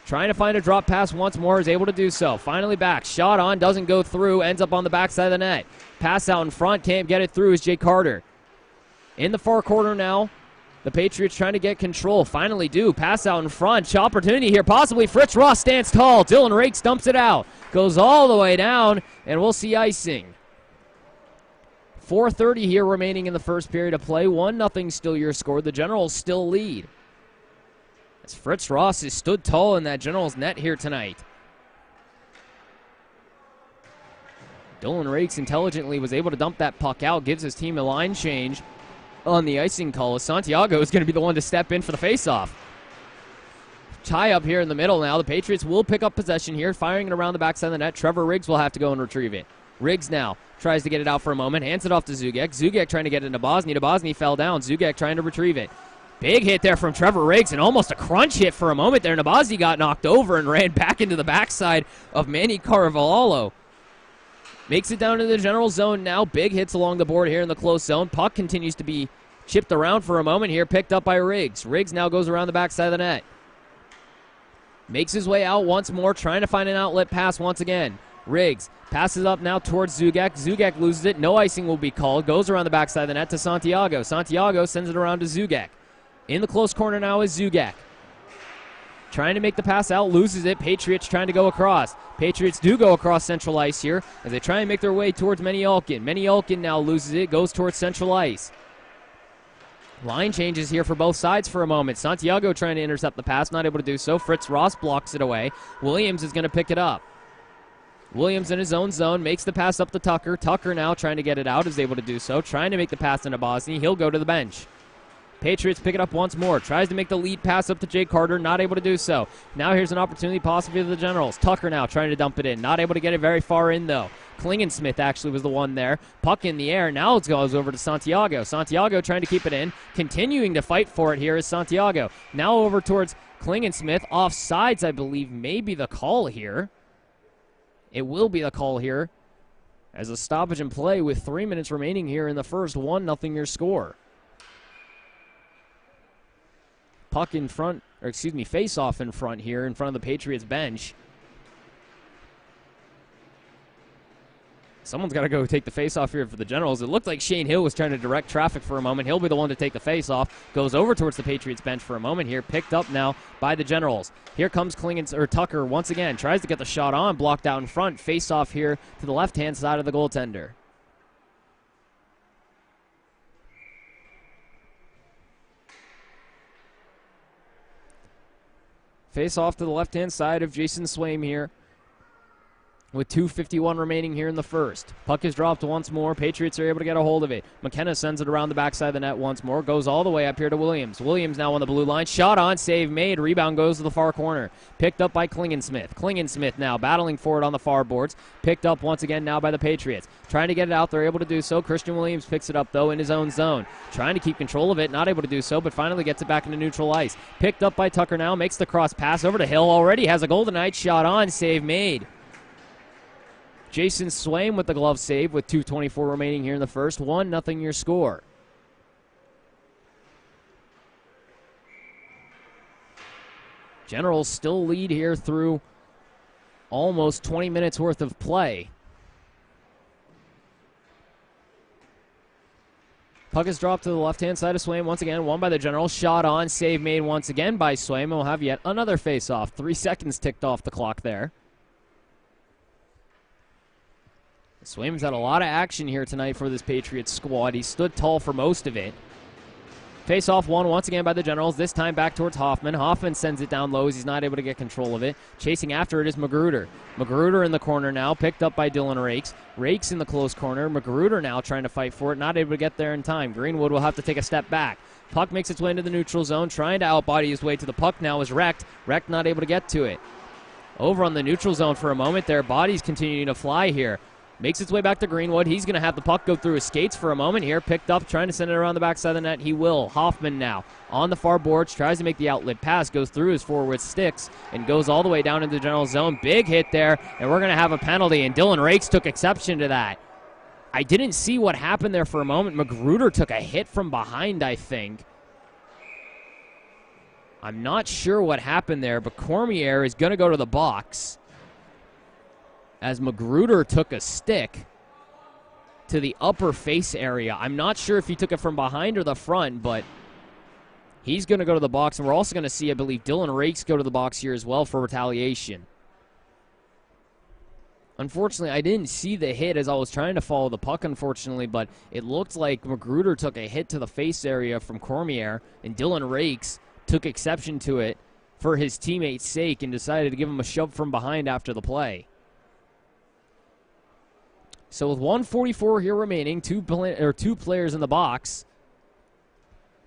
Trying to find a drop pass once more. Is able to do so. Finally back. Shot on. Doesn't go through. Ends up on the backside of the net. Pass out in front. Can't get it through is Jay Carter. In the far corner now, The Patriots trying to get control. Finally do. Pass out in front. Opportunity here. Possibly Fritz Ross stands tall. Dylan Rakes dumps it out. Goes all the way down, and we'll see icing. 4:30 here remaining in the first period of play. 1-0 still your score. The Generals still lead. As Fritz Ross has stood tall in that Generals net here tonight. Dylan Rakes intelligently was able to dump that puck out. Gives his team a line change on the icing call. Santiago is going to be the one to step in for the faceoff. Tie up here in the middle now. The Patriots will pick up possession here, firing it around the backside of the net. Trevor Riggs will have to go and retrieve it. Riggs now tries to get it out for a moment, hands it off to Zugek. Zugek trying to get it into Bosny. Bosny fell down. Zugek trying to retrieve it. Big hit there from Trevor Riggs, and almost a crunch hit for a moment there. Nabazzi got knocked over and ran back into the backside of Manny Carvalho. Makes it down to the general zone now. Big hits along the board here in the close zone. Puck continues to be chipped around for a moment here, picked up by Riggs. Riggs now goes around the backside of the net. Makes his way out once more, trying to find an outlet pass once again. Riggs passes up now towards Zugek. Zugek loses it. No icing will be called. Goes around the backside of the net to Santiago. Santiago sends it around to Zugek. In the close corner now is Zugek. Trying to make the pass out, loses it. Patriots trying to go across. Patriots do go across central ice here as they try and make their way towards Menialkin. Menialkin now loses it, goes towards central ice. Line changes here for both sides for a moment. Santiago trying to intercept the pass, not able to do so. Fritz Ross blocks it away. Williams is going to pick it up. Williams in his own zone makes the pass up to Tucker. Tucker now trying to get it out, is able to do so. Trying to make the pass into Bosny. He'll go to the bench. Patriots pick it up once more. Tries to make the lead pass up to Jake Carter. Not able to do so. Now here's an opportunity possibly for the Generals. Tucker now trying to dump it in. Not able to get it very far in, though. Klingensmith actually was the one there. Puck in the air. Now it goes over to Santiago. Santiago trying to keep it in. Continuing to fight for it here is Santiago. Now over towards Klingensmith. Offsides, I believe, may be the call here. It will be the call here as a stoppage in play with 3 minutes remaining here in the first. 1-0 your score. Puck in front, or excuse me, face off in front here in front of the Patriots bench. Someone's got to go take the face off here for the Generals. It looked like Shane Hill was trying to direct traffic for a moment. He'll be the one to take the face off. Goes over towards the Patriots bench for a moment here. Picked up now by the Generals. Here comes Tucker once again. Tries to get the shot on. Blocked out in front. Face off here to the left-hand side of the goaltender. Face off to the left-hand side of Jason Swaim here with 2:51 remaining here in the first. Puck is dropped once more. Patriots are able to get a hold of it. McKenna sends it around the backside of the net once more. Goes all the way up here to Williams. Williams now on the blue line. Shot on. Save made. Rebound goes to the far corner. Picked up by Klingensmith. Klingensmith now battling for it on the far boards. Picked up once again now by the Patriots. Trying to get it out. They're able to do so. Christian Williams picks it up, though, in his own zone. Trying to keep control of it. Not able to do so, but finally gets it back into neutral ice. Picked up by Tucker now. Makes the cross pass over to Hill. Already has a goal tonight. Shot on. Save made. Jason Swaim with the glove save with 2:24 remaining here in the first. 1-0 your score. Generals still lead here through almost 20 minutes worth of play. Puck is dropped to the left-hand side of Swaim once again. Won by the Generals. Shot on. Save made once again by Swaim. We'll have yet another face-off. 3 seconds ticked off the clock there. Swaim's had a lot of action here tonight for this Patriots squad. He stood tall for most of it. Face-off won once again by the Generals, this time back towards Hoffman. Hoffman sends it down low as he's not able to get control of it. Chasing after it is Magruder. Magruder in the corner now, picked up by Dylan Rakes. Rakes in the close corner. Magruder now trying to fight for it, not able to get there in time. Greenwood will have to take a step back. Puck makes its way into the neutral zone, trying to outbody his way to the puck now is Wrecked. Wrecked not able to get to it. Over on the neutral zone for a moment, their bodies continuing to fly here. Makes its way back to Greenwood. He's going to have the puck go through his skates for a moment here. Picked up, trying to send it around the backside of the net. He will. Hoffman now on the far boards. Tries to make the outlet pass. Goes through his forward sticks and goes all the way down into the general zone. Big hit there, and we're going to have a penalty, and Dylan Rakes took exception to that. I didn't see what happened there for a moment. Magruder took a hit from behind, I think. I'm not sure what happened there, but Cormier is going to go to the box as Magruder took a stick to the upper face area. I'm not sure if he took it from behind or the front, but He's going to go to the box, and we're also going to see, I believe, Dylan Rakes go to the box here as well for retaliation. Unfortunately, I didn't see the hit as I was trying to follow the puck, unfortunately, but it looked like Magruder took a hit to the face area from Cormier, and Dylan Rakes took exception to it for his teammate's sake and decided to give him a shove from behind after the play. So with 1:44 here remaining, two players in the box,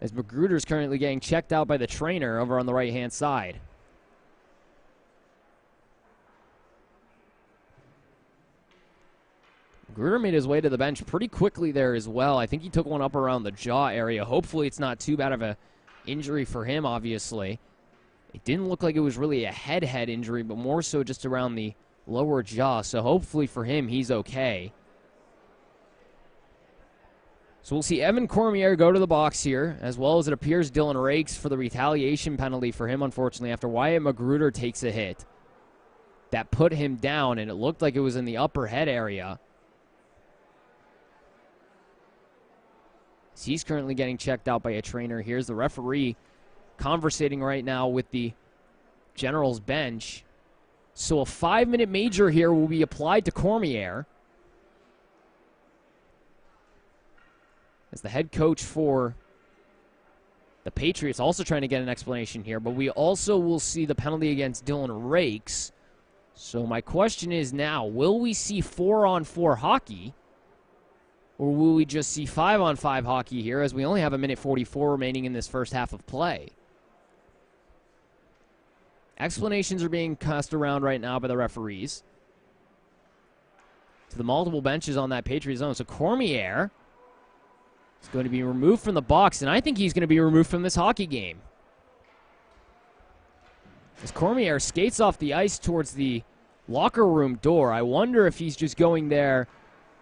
as Magruder's currently getting checked out by the trainer over on the right-hand side. Magruder made his way to the bench pretty quickly there as well. I think he took one up around the jaw area. Hopefully it's not too bad of an injury for him, obviously. It didn't look like it was really a head injury, but more so just around the lower jaw. So hopefully for him, he's okay. So we'll see Evan Cormier go to the box here, as well as it appears Dylan Rakes for the retaliation penalty for him, unfortunately, after Wyatt Magruder takes a hit. That put him down, and it looked like it was in the upper head area. So he's currently getting checked out by a trainer. Here's the referee conversating right now with the Generals bench. So a 5-minute major here will be applied to Cormier, as the head coach for the Patriots also trying to get an explanation here, but we also will see the penalty against Dylan Rakes. So my question is now, will we see 4-on-4 hockey, or will we just see 5-on-5 hockey here, as we only have 1:44 remaining in this first half of play? Explanations are being cast around right now by the referees to the multiple benches on that Patriot zone. So Cormier is going to be removed from the box, and I think he's going to be removed from this hockey game. As Cormier skates off the ice towards the locker room door, I wonder if he's just going there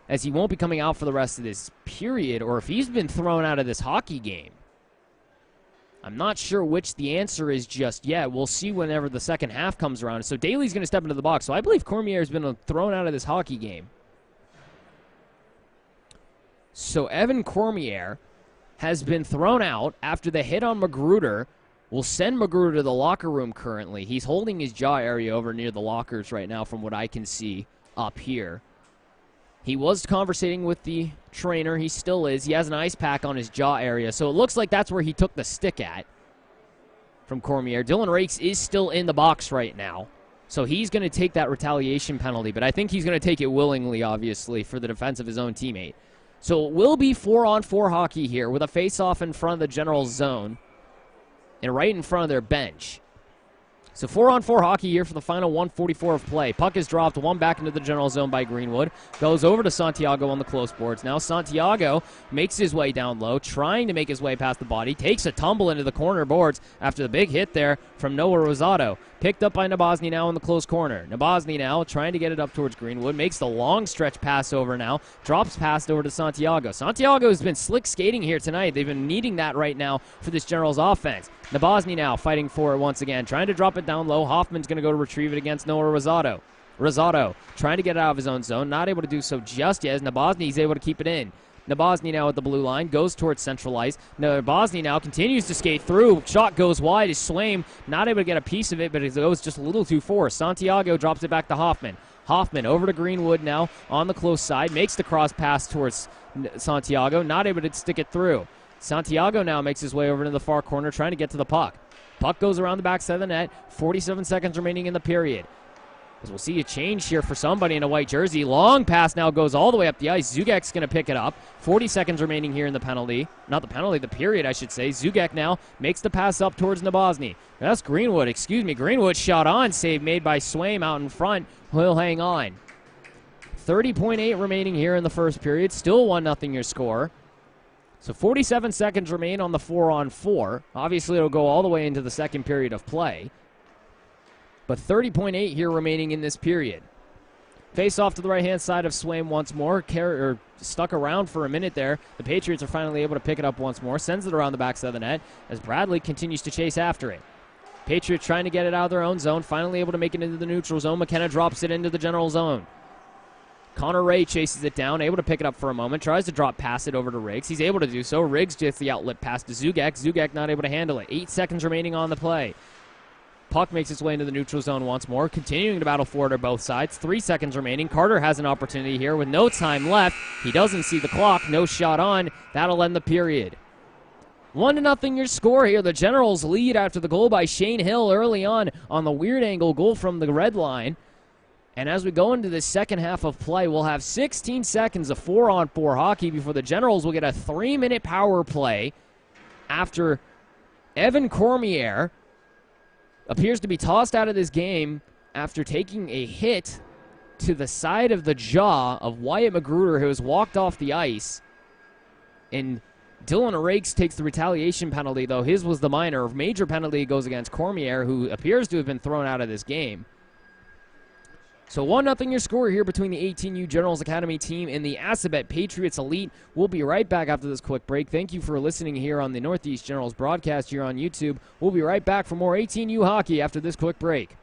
as he won't be coming out for the rest of this period, or if he's been thrown out of this hockey game. I'm not sure which the answer is just yet. We'll see whenever the second half comes around. So Daly's going to step into the box. So I believe Cormier has been thrown out of this hockey game. So Evan Cormier has been thrown out after the hit on Magruder. Will send Magruder to the locker room currently. He's holding his jaw area over near the lockers right now from what I can see up here. He was conversating with the trainer. He still is. He has an ice pack on his jaw area. So it looks like that's where he took the stick at from Cormier. Dylan Rakes is still in the box right now. So he's going to take that retaliation penalty. But I think he's going to take it willingly, obviously, for the defense of his own teammate. So it will be 4-on-4 hockey here with a face-off in front of the Generals zone and right in front of their bench. So 4-on-4 hockey here for the final 1:44 of play. Puck is dropped, one back into the General zone by Greenwood. Goes over to Santiago on the close boards. Now Santiago makes his way down low, trying to make his way past the body. Takes a tumble into the corner boards after the big hit there from Noah Rosado. Picked up by Nabozny now in the close corner. Nabozny now trying to get it up towards Greenwood. Makes the long stretch pass over now. Drops past over to Santiago. Santiago has been slick skating here tonight. They've been needing that right now for this Generals offense. Nabozny now fighting for it once again. Trying to drop it down low. Hoffman's going to go to retrieve it against Noah Rosado. Rosado trying to get it out of his own zone. Not able to do so just yet as Nabozny is able to keep it in. Nabozny now at the blue line, goes towards central ice. Nabozny now continues to skate through. Shot goes wide. Is Swaim not able to get a piece of it, but it goes just a little too far. Santiago drops it back to Hoffman. Hoffman over to Greenwood now on the close side. Makes the cross pass towards Santiago. Not able to stick it through. Santiago now makes his way over to the far corner, trying to get to the puck. Puck goes around the backside of the net. 47 seconds remaining in the period. As we'll see a change here for somebody in a white jersey. Long pass now goes all the way up the ice. Zugek's going to pick it up. 40 seconds remaining here in the penalty. Not the penalty, the period, I should say. Zugek now makes the pass up towards Nabozny. That's Greenwood, excuse me. Greenwood shot on, save made by Swaim out in front. He'll hang on. 30.8 remaining here in the first period. Still 1-0 your score. So 47 seconds remain on the 4-on-4. Obviously, it'll go all the way into the second period of play. But 30.8 here remaining in this period. Face off to the right-hand side of Swaim once more. Stuck around for a minute there. The Patriots are finally able to pick it up once more. Sends it around the backside of the net as Bradley continues to chase after it. Patriots trying to get it out of their own zone. Finally able to make it into the neutral zone. McKenna drops it into the General zone. Connor Ray chases it down, able to pick it up for a moment, tries to drop pass it over to Riggs. He's able to do so. Riggs gets the outlet pass to Zugek. Zugek not able to handle it. 8 seconds remaining on the play. Puck makes its way into the neutral zone once more, continuing to battle forward on both sides. 3 seconds remaining. Carter has an opportunity here with no time left. He doesn't see the clock. No shot on. That'll end the period. 1-0 your score here. The Generals lead after the goal by Shane Hill early on the weird angle goal from the red line. And as we go into the second half of play, we'll have 16 seconds of 4-on-4 hockey before the Generals will get a 3-minute power play after Evan Cormier appears to be tossed out of this game after taking a hit to the side of the jaw of Wyatt Magruder, who has walked off the ice. And Dylan Rakes takes the retaliation penalty, though his was the minor. Major penalty goes against Cormier, who appears to have been thrown out of this game. So 1-0 your score here between the 18U Generals Academy team and the Assabet Patriots Elite. We'll be right back after this quick break. Thank you for listening here on the Northeast Generals broadcast here on YouTube. We'll be right back for more 18U hockey after this quick break.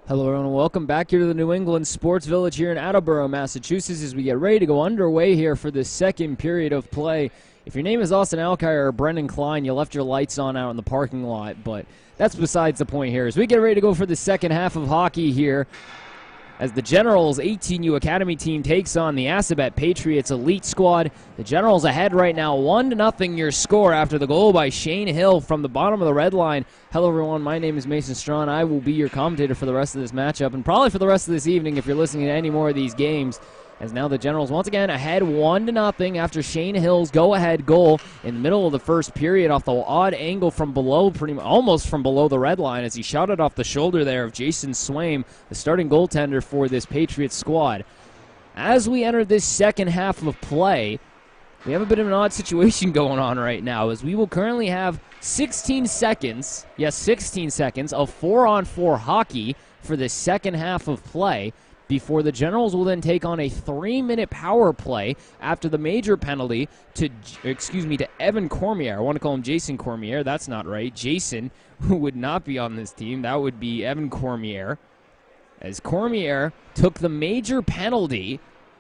Hello everyone, and welcome back here to the New England Sports Village here in Attleboro, Massachusetts, as we get ready to go underway here for the second period of play. If your name is Austin Alkire or Brendan Klein, you left your lights on out in the parking lot, but that's besides the point here. As we get ready to go for the second half of hockey here, as the Generals 18U Academy team takes on the Assabet Patriots Elite squad. The Generals ahead right now, 1-0 your score after the goal by Shane Hill from the bottom of the red line. Hello everyone, my name is Mason Strawn. I will be your commentator for the rest of this matchup and probably for the rest of this evening if you're listening to any more of these games. As now the Generals once again ahead 1-0 after Shane Hill's go-ahead goal in the middle of the first period off the odd angle from below, almost from below the red line as he shot it off the shoulder there of Jason Swaim, the starting goaltender for this Patriots squad. As we enter this second half of play, we have a bit of an odd situation going on right now as we will currently have 16 seconds, yes 16 seconds, of 4-on-4 hockey for the second half of play, before the Generals will then take on a 3-minute power play after the major penalty to Evan Cormier. I want to call him Jason Cormier. That's not right. Jason, who would not be on this team, that would be Evan Cormier. As Cormier took the major penalty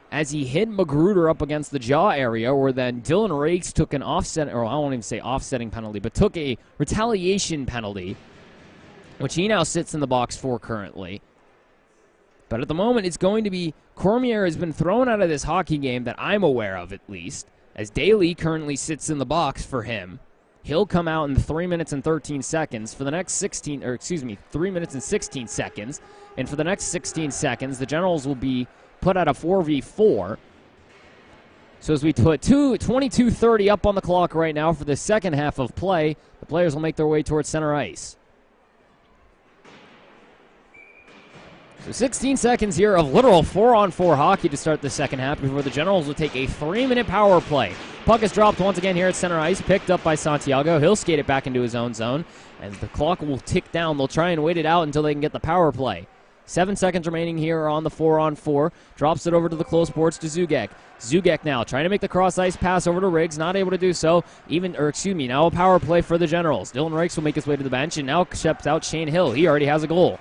as he hit Magruder up against the jaw area, where then Dylan Rakes took an or I won't even say offsetting penalty, but took a retaliation penalty, which he now sits in the box for currently. But at the moment, it's going to be Cormier has been thrown out of this hockey game that I'm aware of, at least, as Daly currently sits in the box for him. He'll come out in 3 minutes and 13 seconds for the next 3 minutes and 16 seconds. And for the next 16 seconds, the Generals will be put at a 4v4. So as we put 22:30 up on the clock right now for the second half of play, the players will make their way towards center ice. So 16 seconds here of literal 4-on-4 hockey to start the second half before the Generals will take a 3-minute power play. Puck is dropped once again here at center ice, picked up by Santiago. He'll skate it back into his own zone. As the clock will tick down, they'll try and wait it out until they can get the power play. 7 seconds remaining here on the 4-on-4. Drops it over to the close boards to Zugek. Zugek now trying to make the cross-ice pass over to Riggs. Not able to do so. Now a power play for the Generals. Dylan Riggs will make his way to the bench, and now steps out Shane Hill. He already has a goal.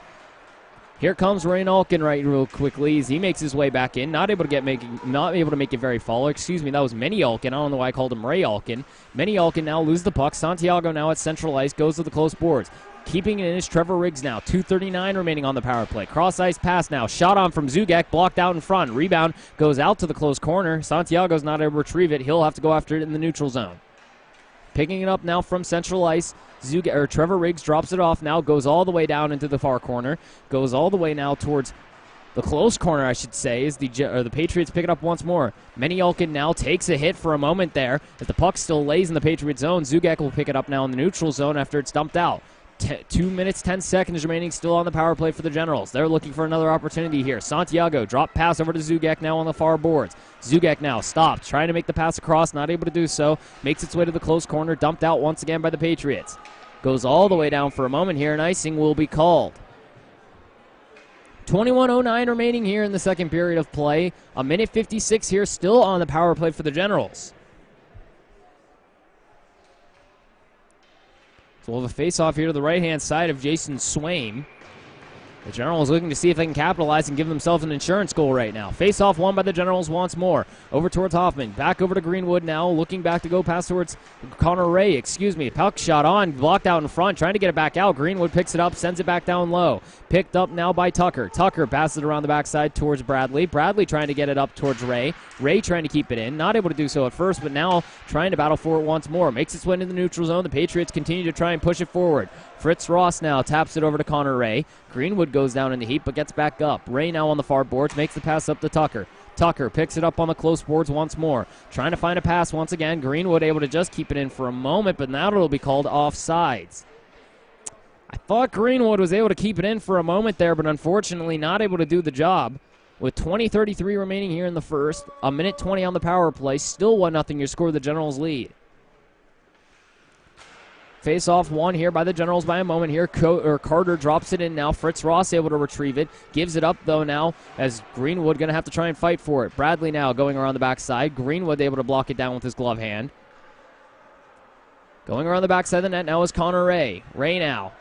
Here comes Ray Alkin right real quickly as he makes his way back in. Not able to make it very far. That was Manny Alkin. I don't know why I called him Ray Alkin. Manny Alkin now loses the puck. Santiago now at central ice, goes to the close boards. Keeping it in is Trevor Riggs now. 2:39 remaining on the power play. Cross-ice pass now. Shot on from Zugek. Blocked out in front. Rebound goes out to the close corner. Santiago's not able to retrieve it. He'll have to go after it in the neutral zone. Picking it up now from central ice. Trevor Riggs drops it off now. Goes all the way down into the far corner. Goes all the way now towards the close corner, I should say, as the Patriots pick it up once more. Manny Alkin now takes a hit for a moment there. If the puck still lays in the Patriot zone, Zugek will pick it up now in the neutral zone after it's dumped out. 2 minutes, 10 seconds remaining still on the power play for the Generals. They're looking for another opportunity here. Santiago, drop pass over to Zugek now on the far boards. Zugek now stopped, trying to make the pass across, not able to do so. Makes its way to the close corner, dumped out once again by the Patriots. Goes all the way down for a moment here, and icing will be called. 21:09 remaining here in the second period of play. 1:56 here still on the power play for the Generals. So we'll have a face-off here to the right-hand side of Jason Swaim. The Generals looking to see if they can capitalize and give themselves an insurance goal right now. Face-off won by the Generals once more. Over towards Hoffman. Back over to Greenwood now. Looking back to go pass towards Connor Ray. Puck shot on. Blocked out in front. Trying to get it back out. Greenwood picks it up. Sends it back down low. Picked up now by Tucker. Tucker passes it around the backside towards Bradley. Bradley trying to get it up towards Ray. Ray trying to keep it in. Not able to do so at first, but now trying to battle for it once more. Makes its way into the neutral zone. The Patriots continue to try and push it forward. Fritz Ross now taps it over to Connor Ray. Greenwood goes down in the heap but gets back up. Ray now on the far boards, makes the pass up to Tucker. Tucker picks it up on the close boards once more. Trying to find a pass once again. Greenwood able to just keep it in for a moment, but now it'll be called offsides. I thought Greenwood was able to keep it in for a moment there, but unfortunately not able to do the job. With 20:33 remaining here in the first, 1:20 on the power play, still 1-0 your score, the Generals lead. Face-off won here by the Generals by a moment here. Carter drops it in now. Fritz Ross able to retrieve it. Gives it up, though, now as Greenwood going to have to try and fight for it. Bradley now going around the backside. Greenwood able to block it down with his glove hand. Going around the backside of the net now is Connor Ray. Ray now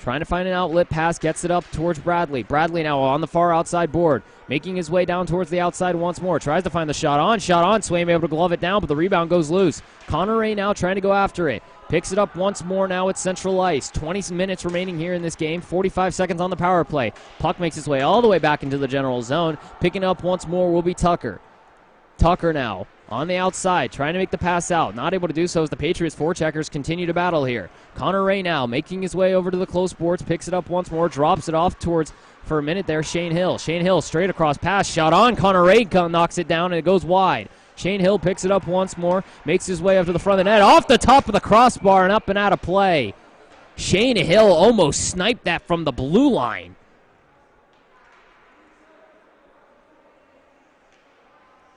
Trying to find an outlet pass, gets it up towards Bradley. Bradley now on the far outside board, making his way down towards the outside once more. Tries to find the shot on. Swaim able to glove it down, but the rebound goes loose. Connor Ray now trying to go after it. Picks it up once more now at Central Ice. 20 minutes remaining here in this game. 45 seconds on the power play. Puck makes its way all the way back into the general zone. Picking up once more will be Tucker. Tucker now on the outside, trying to make the pass out. Not able to do so as the Patriots forecheckers continue to battle here. Connor Ray now making his way over to the close boards, picks it up once more, drops it off towards, for a minute there, Shane Hill. Shane Hill straight across pass, shot on. Connor Ray knocks it down and it goes wide. Shane Hill picks it up once more, makes his way up to the front of the net, off the top of the crossbar and up and out of play. Shane Hill almost sniped that from the blue line.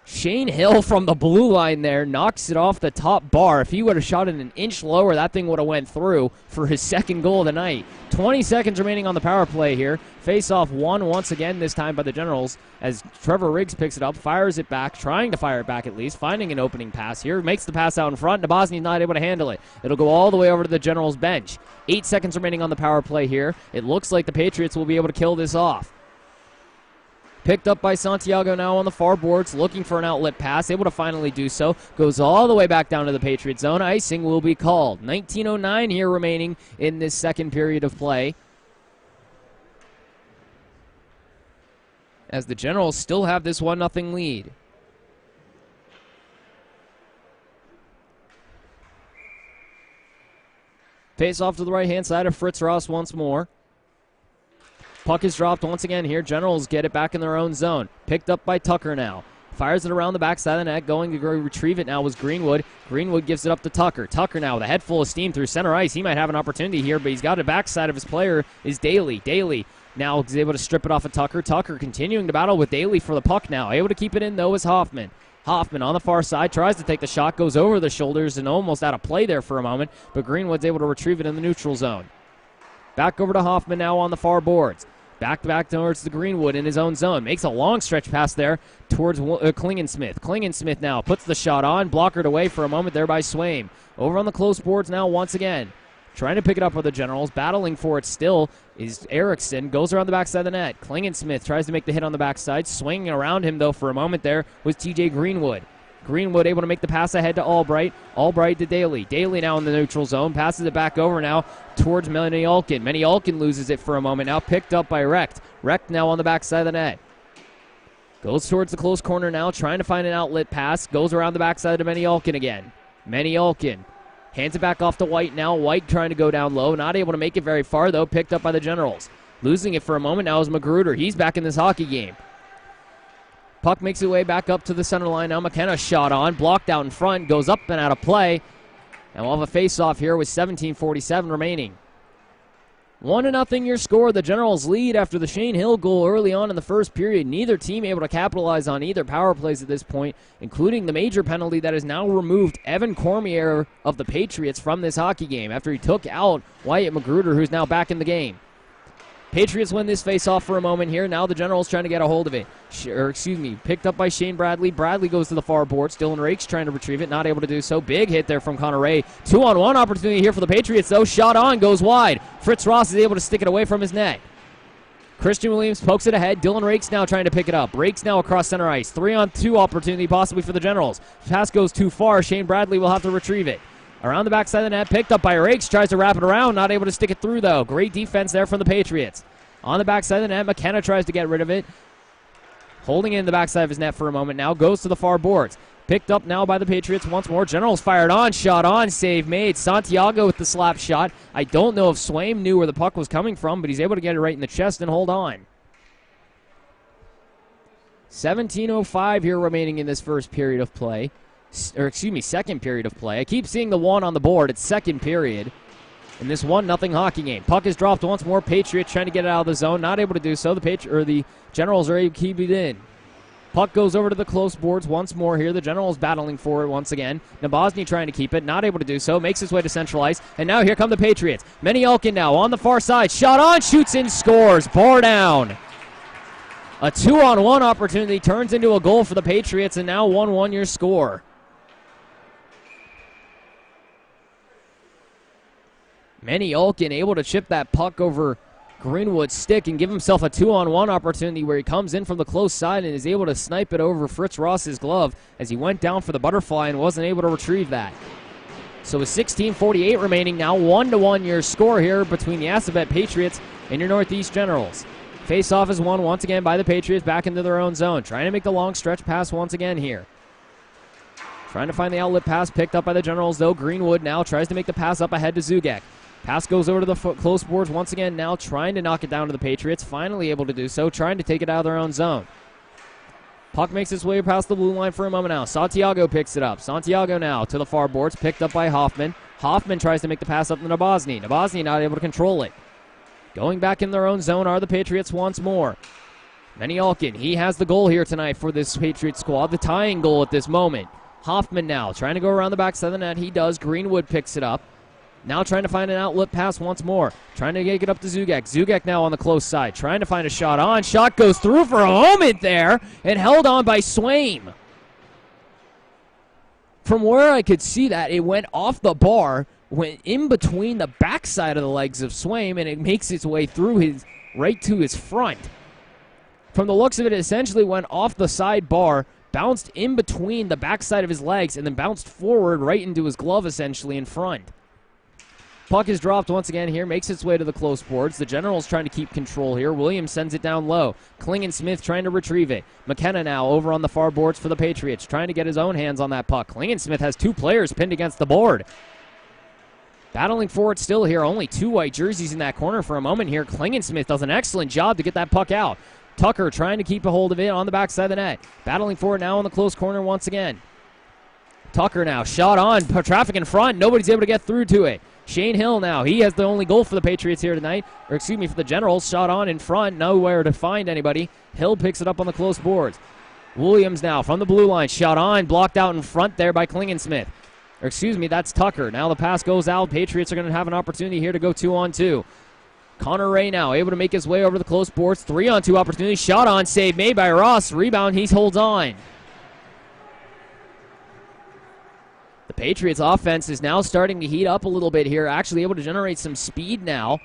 Shane Hill from the blue line there knocks it off the top bar. If he would have shot it an inch lower, that thing would have went through for his second goal of the night. 20 seconds remaining on the power play here. Face-off won once again, this time by the Generals, as Trevor Riggs picks it up, fires it back, trying to fire it back at least, finding an opening pass here, makes the pass out in front. Nabozny's not able to handle it. It'll go all the way over to the Generals bench. 8 seconds remaining on the power play here. It looks like the Patriots will be able to kill this off. Picked up by Santiago now on the far boards, looking for an outlet pass, able to finally do so. Goes all the way back down to the Patriot zone. Icing will be called. 19:09 here remaining in this second period of play, as the Generals still have this 1-0 lead. Face off to the right-hand side of Fritz Ross once more. Puck is dropped once again here. Generals get it back in their own zone. Picked up by Tucker now. Fires it around the backside of the net. Going to go retrieve it now was Greenwood. Greenwood gives it up to Tucker. Tucker now with a head full of steam through center ice. He might have an opportunity here, but he's got the backside of his player is Daly. Daly now is able to strip it off of Tucker. Tucker continuing to battle with Daly for the puck now. Able to keep it in, though, is Hoffman. Hoffman on the far side tries to take the shot, goes over the shoulders and almost out of play there for a moment, but Greenwood's able to retrieve it in the neutral zone. Back over to Hoffman now on the far boards. Back towards the Greenwood in his own zone. Makes a long stretch pass there towards Klingensmith. Klingensmith now puts the shot on. Blockered away for a moment there by Swaim. Over on the close boards now once again. Trying to pick it up with the Generals. Battling for it still is Erickson. Goes around the backside of the net. Klingensmith tries to make the hit on the backside. Swinging around him, though, for a moment there was TJ Greenwood. Greenwood able to make the pass ahead to Albright. Albright to Daly. Daly now in the neutral zone. Passes it back over now towards Menialkin. Menialkin loses it for a moment now. Picked up by Recht. Recht now on the backside of the net. Goes towards the close corner now. Trying to find an outlet pass. Goes around the backside of Menialkin again. Menialkin hands it back off to White now. White trying to go down low. Not able to make it very far, though. Picked up by the Generals. Losing it for a moment now is Magruder. He's back in this hockey game. Puck makes its way back up to the center line. Now McKenna shot on. Blocked out in front. Goes up and out of play. And we'll have a face-off here with 17:47 remaining. 1-0 your score. The Generals lead after the Shane Hill goal early on in the first period. Neither team able to capitalize on either power plays at this point, including the major penalty that has now removed Evan Cormier of the Patriots from this hockey game after he took out Wyatt Magruder, who's now back in the game. Patriots win this face-off for a moment here. Now the Generals trying to get a hold of it. Picked up by Shane Bradley. Bradley goes to the far boards. Dylan Rakes trying to retrieve it. Not able to do so. Big hit there from Connor Ray. 2-on-1 opportunity here for the Patriots, though. Shot on, goes wide. Fritz Ross is able to stick it away from his net. Christian Williams pokes it ahead. Dylan Rakes now trying to pick it up. Rakes now across center ice. 3-on-2 opportunity possibly for the Generals. Pass goes too far. Shane Bradley will have to retrieve it. Around the backside of the net, picked up by Rakes, tries to wrap it around, not able to stick it through, though. Great defense there from the Patriots. On the backside of the net, McKenna tries to get rid of it. Holding it in the backside of his net for a moment now, goes to the far boards. Picked up now by the Patriots once more. Generals fired on, shot on, save made. Santiago with the slap shot. I don't know if Swaim knew where the puck was coming from, but he's able to get it right in the chest and hold on. 17:05 here remaining in this first period of play. Second period of play. I keep seeing the 1 on the board. It's second period in this 1-0 hockey game. Puck is dropped once more. Patriots trying to get it out of the zone. Not able to do so. The Generals are able to keep it in. Puck goes over to the close boards once more here. The Generals battling for it once again. Nabozny trying to keep it. Not able to do so. Makes his way to central ice. And now here come the Patriots. Menialkin now on the far side. Shot on. Shoots in. Scores. Bar down. A 2-on-1 opportunity turns into a goal for the Patriots. And now 1-1 your score. Manny Olkin able to chip that puck over Greenwood's stick and give himself a 2-on-1 opportunity where he comes in from the close side and is able to snipe it over Fritz Ross's glove as he went down for the butterfly and wasn't able to retrieve that. So with 16:48 remaining now, 1-1 your score here between the Assabet Patriots and your Northeast Generals. Face-off is won once again by the Patriots back into their own zone. Trying to make the long stretch pass once again here. Trying to find the outlet pass picked up by the Generals, though. Greenwood now tries to make the pass up ahead to Zugek. Pass goes over to the close boards once again now, trying to knock it down to the Patriots. Finally able to do so, trying to take it out of their own zone. Puck makes its way past the blue line for a moment now. Santiago picks it up. Santiago now to the far boards, picked up by Hoffman. Hoffman tries to make the pass up to Nabozny. Nabozny not able to control it. Going back in their own zone are the Patriots once more. Manny Olkin, he has the goal here tonight for this Patriot squad, the tying goal at this moment. Hoffman now trying to go around the backside of the net. He does. Greenwood picks it up. Now trying to find an outlet pass once more. Trying to get it up to Zugek. Zugek now on the close side. Trying to find a shot on. Shot goes through for a moment there and held on by Swaim. From where I could see that, it went off the bar, went in between the backside of the legs of Swaim, and it makes its way through right to his front. From the looks of it essentially went off the side bar, bounced in between the backside of his legs, and then bounced forward right into his glove essentially in front. Puck is dropped once again here, makes its way to the close boards. The Generals trying to keep control here. Williams sends it down low. Klingensmith trying to retrieve it. McKenna now over on the far boards for the Patriots, trying to get his own hands on that puck. Klingensmith has two players pinned against the board. Battling for it still here. Only two white jerseys in that corner for a moment here. Klingensmith does an excellent job to get that puck out. Tucker trying to keep a hold of it on the backside of the net. Battling for it now in the close corner once again. Tucker now, shot on, traffic in front. Nobody's able to get through to it. Shane Hill now, he has the only goal for the Patriots here tonight, or excuse me, for the Generals. Shot on in front, nowhere to find anybody. Hill picks it up on the close boards. Williams now from the blue line, shot on, blocked out in front there by Klingensmith. Or excuse me, that's Tucker. Now the pass goes out. Patriots are going to have an opportunity here to go 2-on-2. Connor Ray now able to make his way over the close boards. 3-on-2 opportunity, shot on, save made by Ross. Rebound, he holds on. The Patriots offense is now starting to heat up a little bit here, actually able to generate some speed now,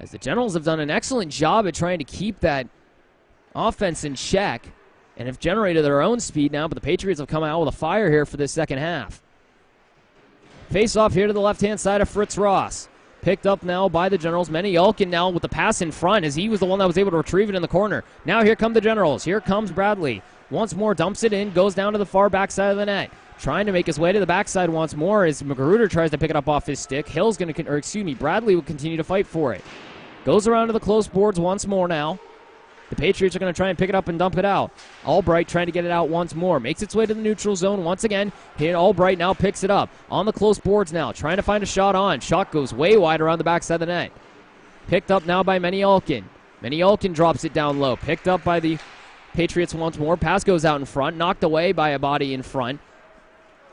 as the Generals have done an excellent job at trying to keep that offense in check and have generated their own speed now, but the Patriots have come out with a fire here for this second half. Face off here to the left-hand side of Fritz Ross. Picked up now by the Generals. Manny Olkin now with the pass in front as he was the one that was able to retrieve it in the corner. Now here come the Generals. Here comes Bradley. Once more dumps it in, goes down to the far backside of the net. Trying to make his way to the backside once more as Magruder tries to pick it up off his stick. Hill's going to, or excuse me, Bradley will continue to fight for it. Goes around to the close boards once more now. The Patriots are going to try and pick it up and dump it out. Albright trying to get it out once more. Makes its way to the neutral zone once again. Albright now picks it up. On the close boards now. Trying to find a shot on. Shot goes way wide around the backside of the net. Picked up now by Manny Olkin. Manny Olkin drops it down low. Picked up by the Patriots once more. Pass goes out in front. Knocked away by a body in front.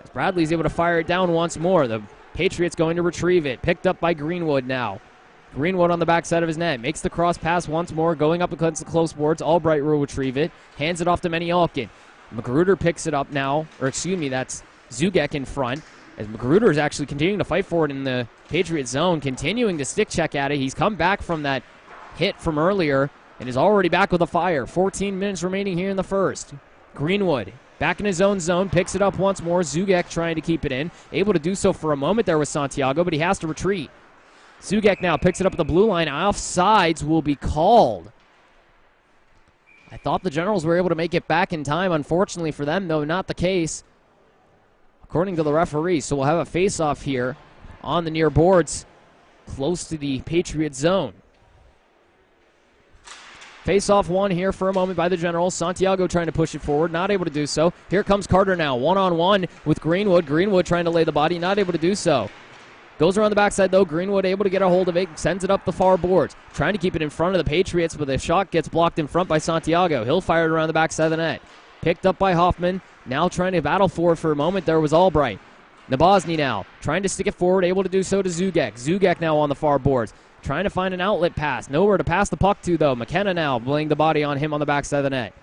As Bradley's able to fire it down once more. The Patriots going to retrieve it. Picked up by Greenwood now. Greenwood on the backside of his net. Makes the cross pass once more. Going up against the close boards. Albright will retrieve it. Hands it off to Manny Olkin. Magruder picks it up now. Or excuse me, that's Zugek in front. As Magruder is actually continuing to fight for it in the Patriot zone. Continuing to stick check at it. He's come back from that hit from earlier and is already back with a fire. 14 minutes remaining here in the first. Greenwood back in his own zone. Picks it up once more. Zugek trying to keep it in. Able to do so for a moment there with Santiago, but he has to retreat. Zugek now picks it up at the blue line. Offsides will be called. I thought the Generals were able to make it back in time. Unfortunately for them, though, not the case, according to the referee. So we'll have a face-off here on the near boards close to the Patriot zone. Face-off one here for a moment by the Generals. Santiago trying to push it forward, not able to do so. Here comes Carter now, one-on-one with Greenwood. Greenwood trying to lay the body, not able to do so. Goes around the backside, though. Greenwood able to get a hold of it. Sends it up the far boards. Trying to keep it in front of the Patriots, but the shot gets blocked in front by Santiago. He'll fire it around the backside of the net. Picked up by Hoffman. Now trying to battle for it for a moment. There was Albright. Nabozny now trying to stick it forward. Able to do so to Zugek. Zugek now on the far boards. Trying to find an outlet pass. Nowhere to pass the puck to, though. McKenna now laying the body on him on the backside of the net.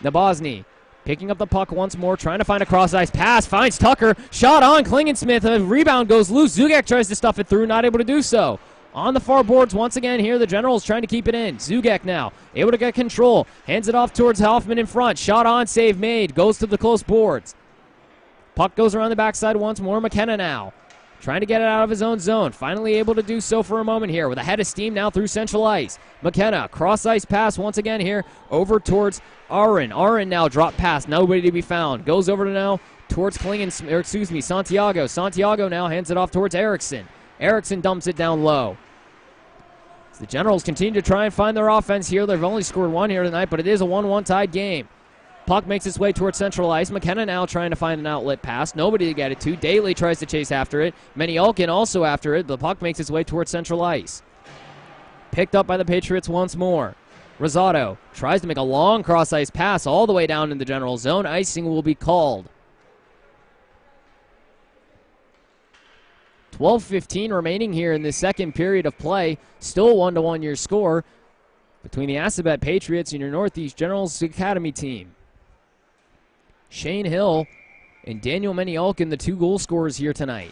Nabozny Picking up the puck once more, trying to find a cross-ice pass, finds Tucker, shot on, Klingensmith, a rebound goes loose, Zugek tries to stuff it through, not able to do so. On the far boards once again here, the Generals trying to keep it in. Zugek now, able to get control, hands it off towards Hoffman in front, shot on, save made, goes to the close boards. Puck goes around the backside once more, McKenna now. Trying to get it out of his own zone. Finally able to do so for a moment here with a head of steam now through central ice. McKenna, cross-ice pass once again here over towards Aaron. Aaron now drop pass, nobody to be found. Goes over to now towards Santiago. Santiago now hands it off towards Erickson. Erickson dumps it down low. As the Generals continue to try and find their offense here. They've only scored one here tonight, but it is a 1-1 tied game. Puck makes its way towards central ice. McKenna now trying to find an outlet pass. Nobody to get it to. Daly tries to chase after it. Meniokin also after it. The puck makes its way towards central ice. Picked up by the Patriots once more. Rosado tries to make a long cross-ice pass all the way down in the general zone. Icing will be called. 12:15 remaining here in the second period of play. Still 1-1 your score between the Assabet Patriots and your Northeast Generals Academy team. Shane Hill and Daniel Meniokin, the two goal scorers here tonight.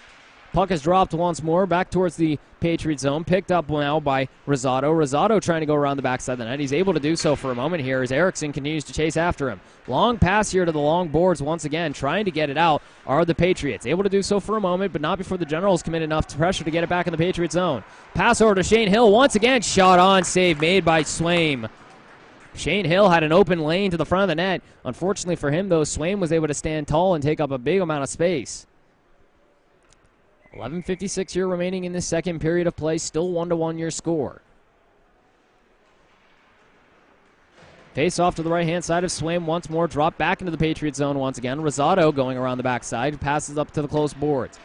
Puck is dropped once more back towards the Patriot zone. Picked up now by Rosado. Rosado trying to go around the backside of the net. He's able to do so for a moment here as Erickson continues to chase after him. Long pass here to the long boards once again. Trying to get it out are the Patriots. Able to do so for a moment, but not before the Generals commit enough pressure to get it back in the Patriot zone. Pass over to Shane Hill once again. Shot on, save made by Swaim. Shane Hill had an open lane to the front of the net. Unfortunately for him, though, Swaim was able to stand tall and take up a big amount of space. 11:56 here remaining in this second period of play. Still 1-1 your score. Face off to the right-hand side of Swaim once more. Drop back into the Patriot zone once again. Rosado going around the backside. Passes up to the close boards.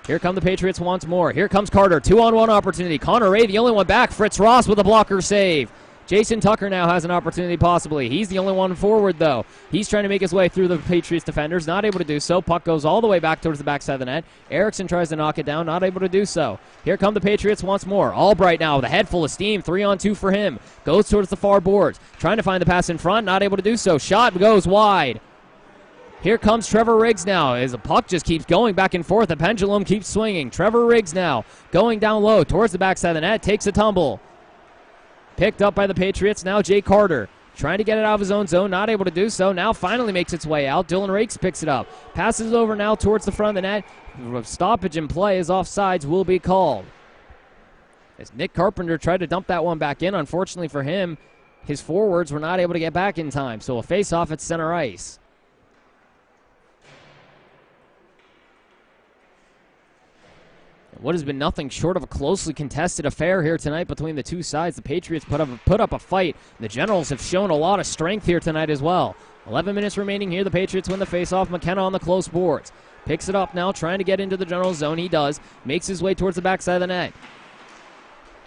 Here come the Patriots once more. Here comes Carter. 2-on-1 opportunity. Connor Ray, the only one back. Fritz Ross with a blocker save. Jason Tucker now has an opportunity possibly. He's the only one forward, though. He's trying to make his way through the Patriots defenders. Not able to do so. Puck goes all the way back towards the backside of the net. Erickson tries to knock it down. Not able to do so. Here come the Patriots once more. Albright now with a head full of steam. 3-on-2 for him. Goes towards the far boards. Trying to find the pass in front. Not able to do so. Shot goes wide. Here comes Trevor Riggs now as the puck just keeps going back and forth. The pendulum keeps swinging. Trevor Riggs now going down low towards the backside of the net. Takes a tumble. Picked up by the Patriots. Now Jay Carter trying to get it out of his own zone. Not able to do so. Now finally makes its way out. Dylan Rakes picks it up. Passes over now towards the front of the net. Stoppage in play as offsides will be called. As Nick Carpenter tried to dump that one back in. Unfortunately for him, his forwards were not able to get back in time. So a face-off at center ice. What has been nothing short of a closely contested affair here tonight between the two sides. The Patriots put up a fight. The Generals have shown a lot of strength here tonight as well. 11 minutes remaining here. The Patriots win the faceoff. McKenna on the close boards. Picks it up now, trying to get into the General zone. He does. Makes his way towards the backside of the net.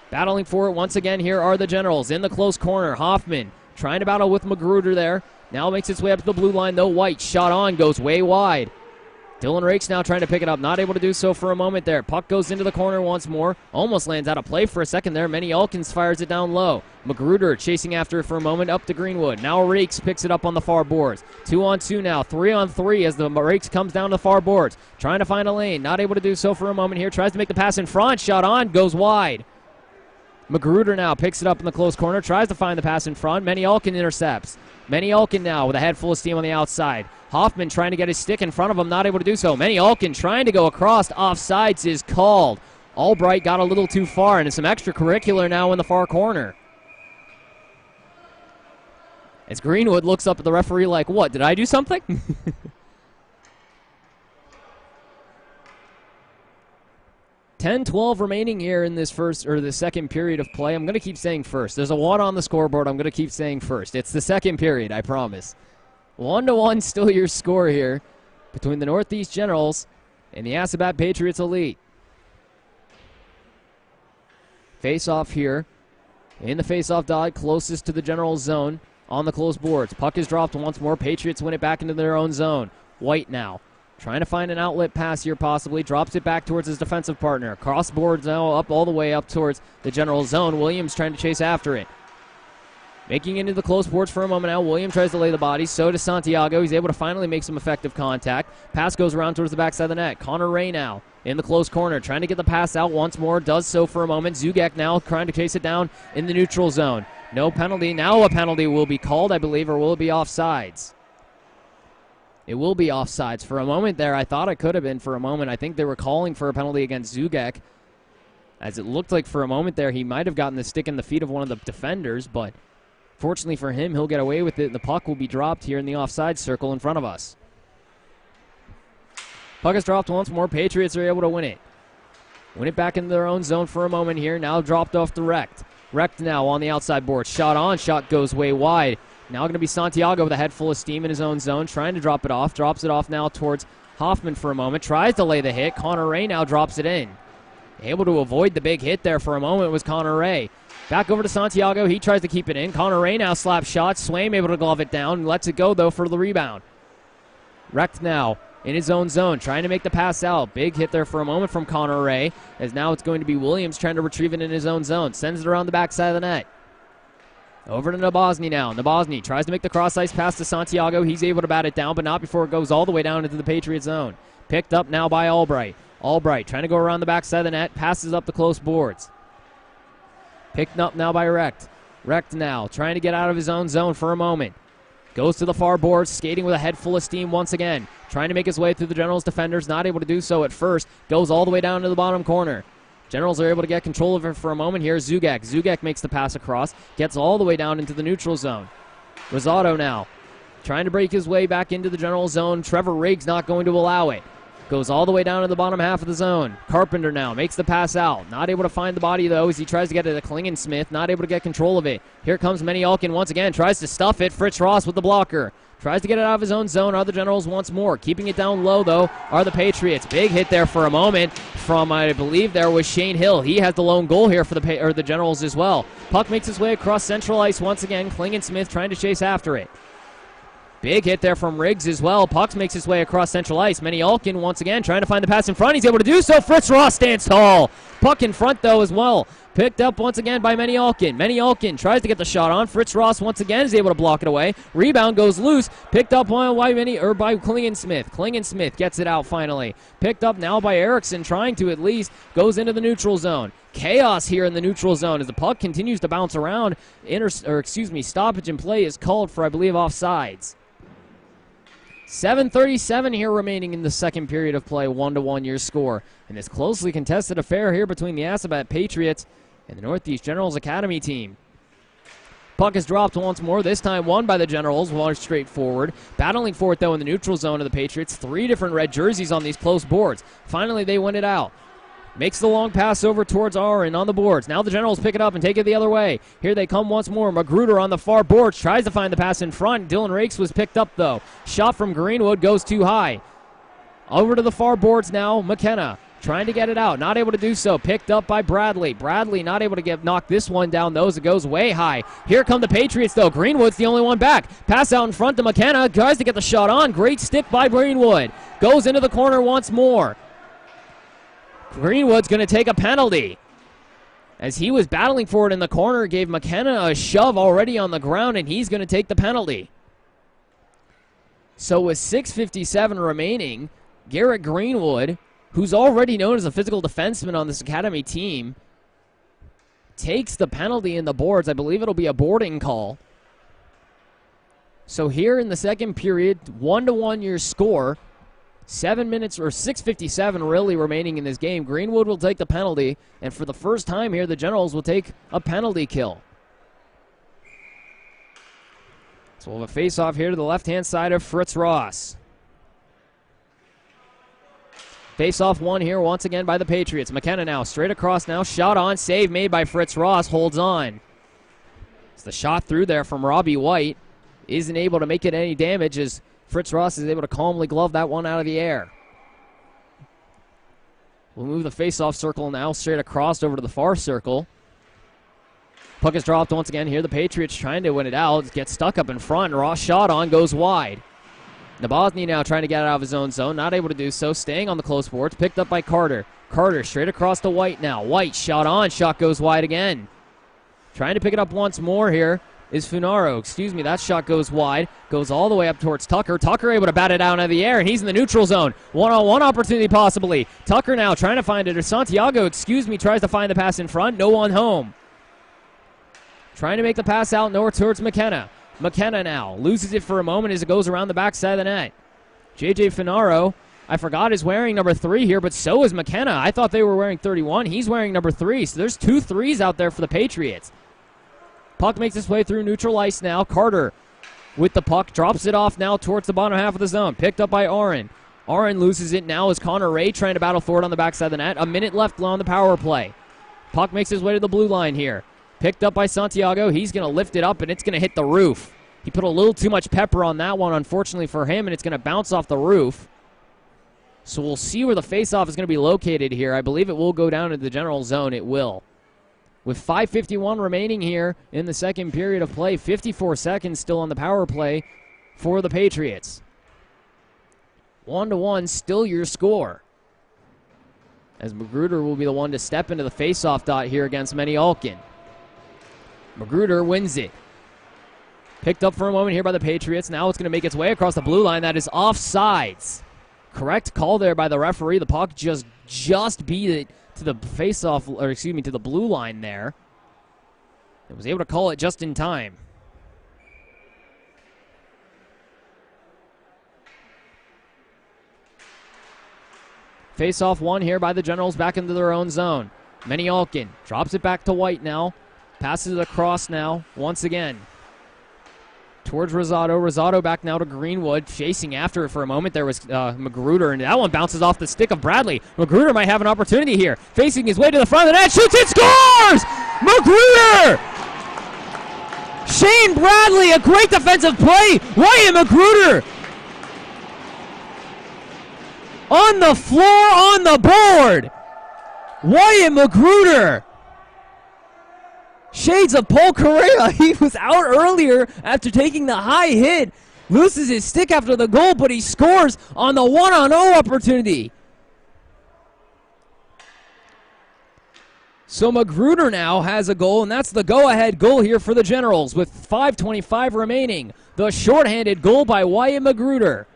Battling for it once again here are the Generals. In the close corner, Hoffman trying to battle with Magruder there. Now makes its way up to the blue line, though. White shot on, goes way wide. Dylan Rakes now trying to pick it up. Not able to do so for a moment there. Puck goes into the corner once more. Almost lands out of play for a second there. Manny Elkins fires it down low. Magruder chasing after it for a moment up to Greenwood. Now Rakes picks it up on the far boards. 2-on-2 now. 3-on-3 as the Rakes comes down to the far boards. Trying to find a lane. Not able to do so for a moment here. Tries to make the pass in front. Shot on. Goes wide. Magruder now picks it up in the close corner. Tries to find the pass in front. Manny Elkin intercepts. Manny Elkin now with a head full of steam on the outside. Hoffman trying to get his stick in front of him, not able to do so. Manny Elkin trying to go across. Offsides is called. Albright got a little too far, and it's some extracurricular now in the far corner. As Greenwood looks up at the referee like, what, did I do something? 10-12 remaining here in this the second period of play. I'm going to keep saying first. There's a 1 on the scoreboard. I'm going to keep saying first. It's the second period, I promise. 1-1 still your score here between the Northeast Generals and the Assabet Patriots Elite. Face-off here. In the face-off dot, closest to the General zone on the close boards. Puck is dropped once more. Patriots win it back into their own zone. White now. Trying to find an outlet pass here possibly. Drops it back towards his defensive partner. Cross boards now up all the way up towards the General zone. Williams trying to chase after it. Making into the close boards for a moment now. William tries to lay the body. So does Santiago. He's able to finally make some effective contact. Pass goes around towards the backside of the net. Connor Ray now in the close corner, trying to get the pass out once more. Does so for a moment. Zugek now trying to chase it down in the neutral zone. No penalty. Now a penalty will be called, I believe, or will it be offsides? It will be offsides. For a moment there, I thought it could have been for a moment. I think they were calling for a penalty against Zugek, as it looked like for a moment there he might have gotten the stick in the feet of one of the defenders, but fortunately for him, he'll get away with it. The puck will be dropped here in the offside circle in front of us. Puck is dropped once more. Patriots are able to win it. Win it back into their own zone for a moment here. Now dropped off to Recht. Recht now on the outside board. Shot on. Shot goes way wide. Now going to be Santiago with a head full of steam in his own zone. Trying to drop it off. Drops it off now towards Hoffman for a moment. Tries to lay the hit. Connor Ray now drops it in. Able to avoid the big hit there for a moment was Connor Ray. Back over to Santiago. He tries to keep it in. Connor Ray now slaps shots. Swaim able to glove it down. Lets it go, though, for the rebound. Recht now in his own zone, trying to make the pass out. Big hit there for a moment from Connor Ray, as now it's going to be Williams trying to retrieve it in his own zone. Sends it around the backside of the net. Over to Nabozny now. Nabozny tries to make the cross-ice pass to Santiago. He's able to bat it down, but not before it goes all the way down into the Patriots zone. Picked up now by Albright. Albright trying to go around the backside of the net. Passes up the close boards. Picked up now by Recht. Recht now trying to get out of his own zone for a moment. Goes to the far boards, skating with a head full of steam once again. Trying to make his way through the Generals defenders. Not able to do so at first. Goes all the way down to the bottom corner. Generals are able to get control of it for a moment here. Zugek. Zugek makes the pass across. Gets all the way down into the neutral zone. Rosado now trying to break his way back into the General zone. Trevor Riggs not going to allow it. Goes all the way down to the bottom half of the zone. Carpenter now makes the pass out. Not able to find the body, though, as he tries to get it to Klingensmith. Not able to get control of it. Here comes Mennialkin once again. Tries to stuff it. Fritz Ross with the blocker. Tries to get it out of his own zone. Are the Generals once more. Keeping it down low, though, are the Patriots. Big hit there for a moment from, I believe, there was Shane Hill. He has the lone goal here for the Generals as well. Puck makes its way across central ice once again. Klingensmith trying to chase after it. Big hit there from Riggs as well. Pucks makes his way across central ice. Mennialkin once again trying to find the pass in front. He's able to do so. Fritz Ross stands tall. Puck in front, though, as well. Picked up once again by Mennialkin. Mennialkin tries to get the shot on. Fritz Ross once again is able to block it away. Rebound goes loose. Picked up by Klingensmith. Klingensmith gets it out finally. Picked up now by Erickson, trying to at least goes into the neutral zone. Chaos here in the neutral zone as the puck continues to bounce around. Stoppage in play is called for, I believe, offsides. 7:37 here remaining in the second period of play, 1-1 your score. In this closely contested affair here between the Assabet Patriots and the Northeast Generals Academy team. Puck is dropped once more, this time won by the Generals, one straight forward. Battling for it, though, in the neutral zone of the Patriots. 3 different red jerseys on these close boards. Finally, they win it out. Makes the long pass over towards Aaron on the boards. Now the Generals pick it up and take it the other way. Here they come once more. Magruder on the far boards tries to find the pass in front. Dylan Rakes was picked up, though. Shot from Greenwood goes too high. Over to the far boards now. McKenna trying to get it out. Not able to do so. Picked up by Bradley. Bradley not able to knock this one down, though, as it goes way high. Here come the Patriots, though. Greenwood's the only one back. Pass out in front to McKenna. Tries to get the shot on. Great stick by Greenwood. Goes into the corner once more. Greenwood's going to take a penalty. As he was battling for it in the corner, gave McKenna a shove already on the ground, and he's going to take the penalty. So with 6:57 remaining, Garrett Greenwood, who's already known as a physical defenseman on this academy team, takes the penalty in the boards. I believe it'll be a boarding call. So here in the second period, 1-1 your score. 7 minutes, or 6:57 really remaining in this game. Greenwood will take the penalty, and for the first time here, the Generals will take a penalty kill. So we'll have a face-off here to the left-hand side of Fritz Ross. Face-off one here once again by the Patriots. McKenna now, straight across now, shot on, save made by Fritz Ross, holds on. It's the shot through there from Robbie White. Isn't able to make it any damage as Fritz Ross is able to calmly glove that one out of the air. We'll move the face-off circle now straight across over to the far circle. Puck is dropped once again here. The Patriots trying to win it out. Gets stuck up in front. Ross shot on, goes wide. Nabozny now trying to get it out of his own zone. Not able to do so. Staying on the close boards. Picked up by Carter. Carter straight across to White now. White shot on. Shot goes wide again. Trying to pick it up once more here. is Funaro. That shot goes wide. Goes all the way up towards Tucker. Tucker able to bat it out of the air, and he's in the neutral zone. One-on-one opportunity possibly. Tucker now trying to find it. Or Santiago, tries to find the pass in front. No one home. Trying to make the pass out north towards McKenna. McKenna now loses it for a moment as it goes around the backside of the net. J.J. Funaro, I forgot, is wearing number 3 here, but so is McKenna. I thought they were wearing 31. He's wearing number 3, so there's 2 threes out there for the Patriots. Puck makes its way through neutral ice now. Carter with the puck, drops it off now towards the bottom half of the zone. Picked up by Aaron. Aaron loses it now as Connor Ray trying to battle for it on the backside of the net. A minute left on the power play. Puck makes his way to the blue line here. Picked up by Santiago. He's going to lift it up, and it's going to hit the roof. He put a little too much pepper on that one, unfortunately for him, and it's going to bounce off the roof. So we'll see where the faceoff is going to be located here. I believe it will go down into the general zone. It will. With 5:51 remaining here in the second period of play, 54 seconds still on the power play for the Patriots. 1-1, still your score. As Magruder will be the one to step into the faceoff dot here against Menny-Alkin. Magruder wins it. Picked up for a moment here by the Patriots. Now it's going to make its way across the blue line. That is offsides. Correct call there by the referee. The puck just beat it to the face-off, or excuse me, to the blue line there. It was able to call it just in time. Face-off one here by the Generals back into their own zone. Menny-Alkin drops it back to White now. Passes it across now once again. Towards Rosado. Rosado back now to Greenwood. Chasing after it for a moment. There was Magruder, and that one bounces off the stick of Bradley. Magruder might have an opportunity here. Facing his way to the front of the net. Shoots and scores! Magruder! Shane Bradley, a great defensive play. Wyatt Magruder on the floor, on the board. Wyatt Magruder. Shades of Paul Correa. He was out earlier after taking the high hit. Loses his stick after the goal, but he scores on the 1-on-0 opportunity. So Magruder now has a goal, and that's the go-ahead goal here for the Generals with 5:25 remaining. The shorthanded goal by Wyatt Magruder.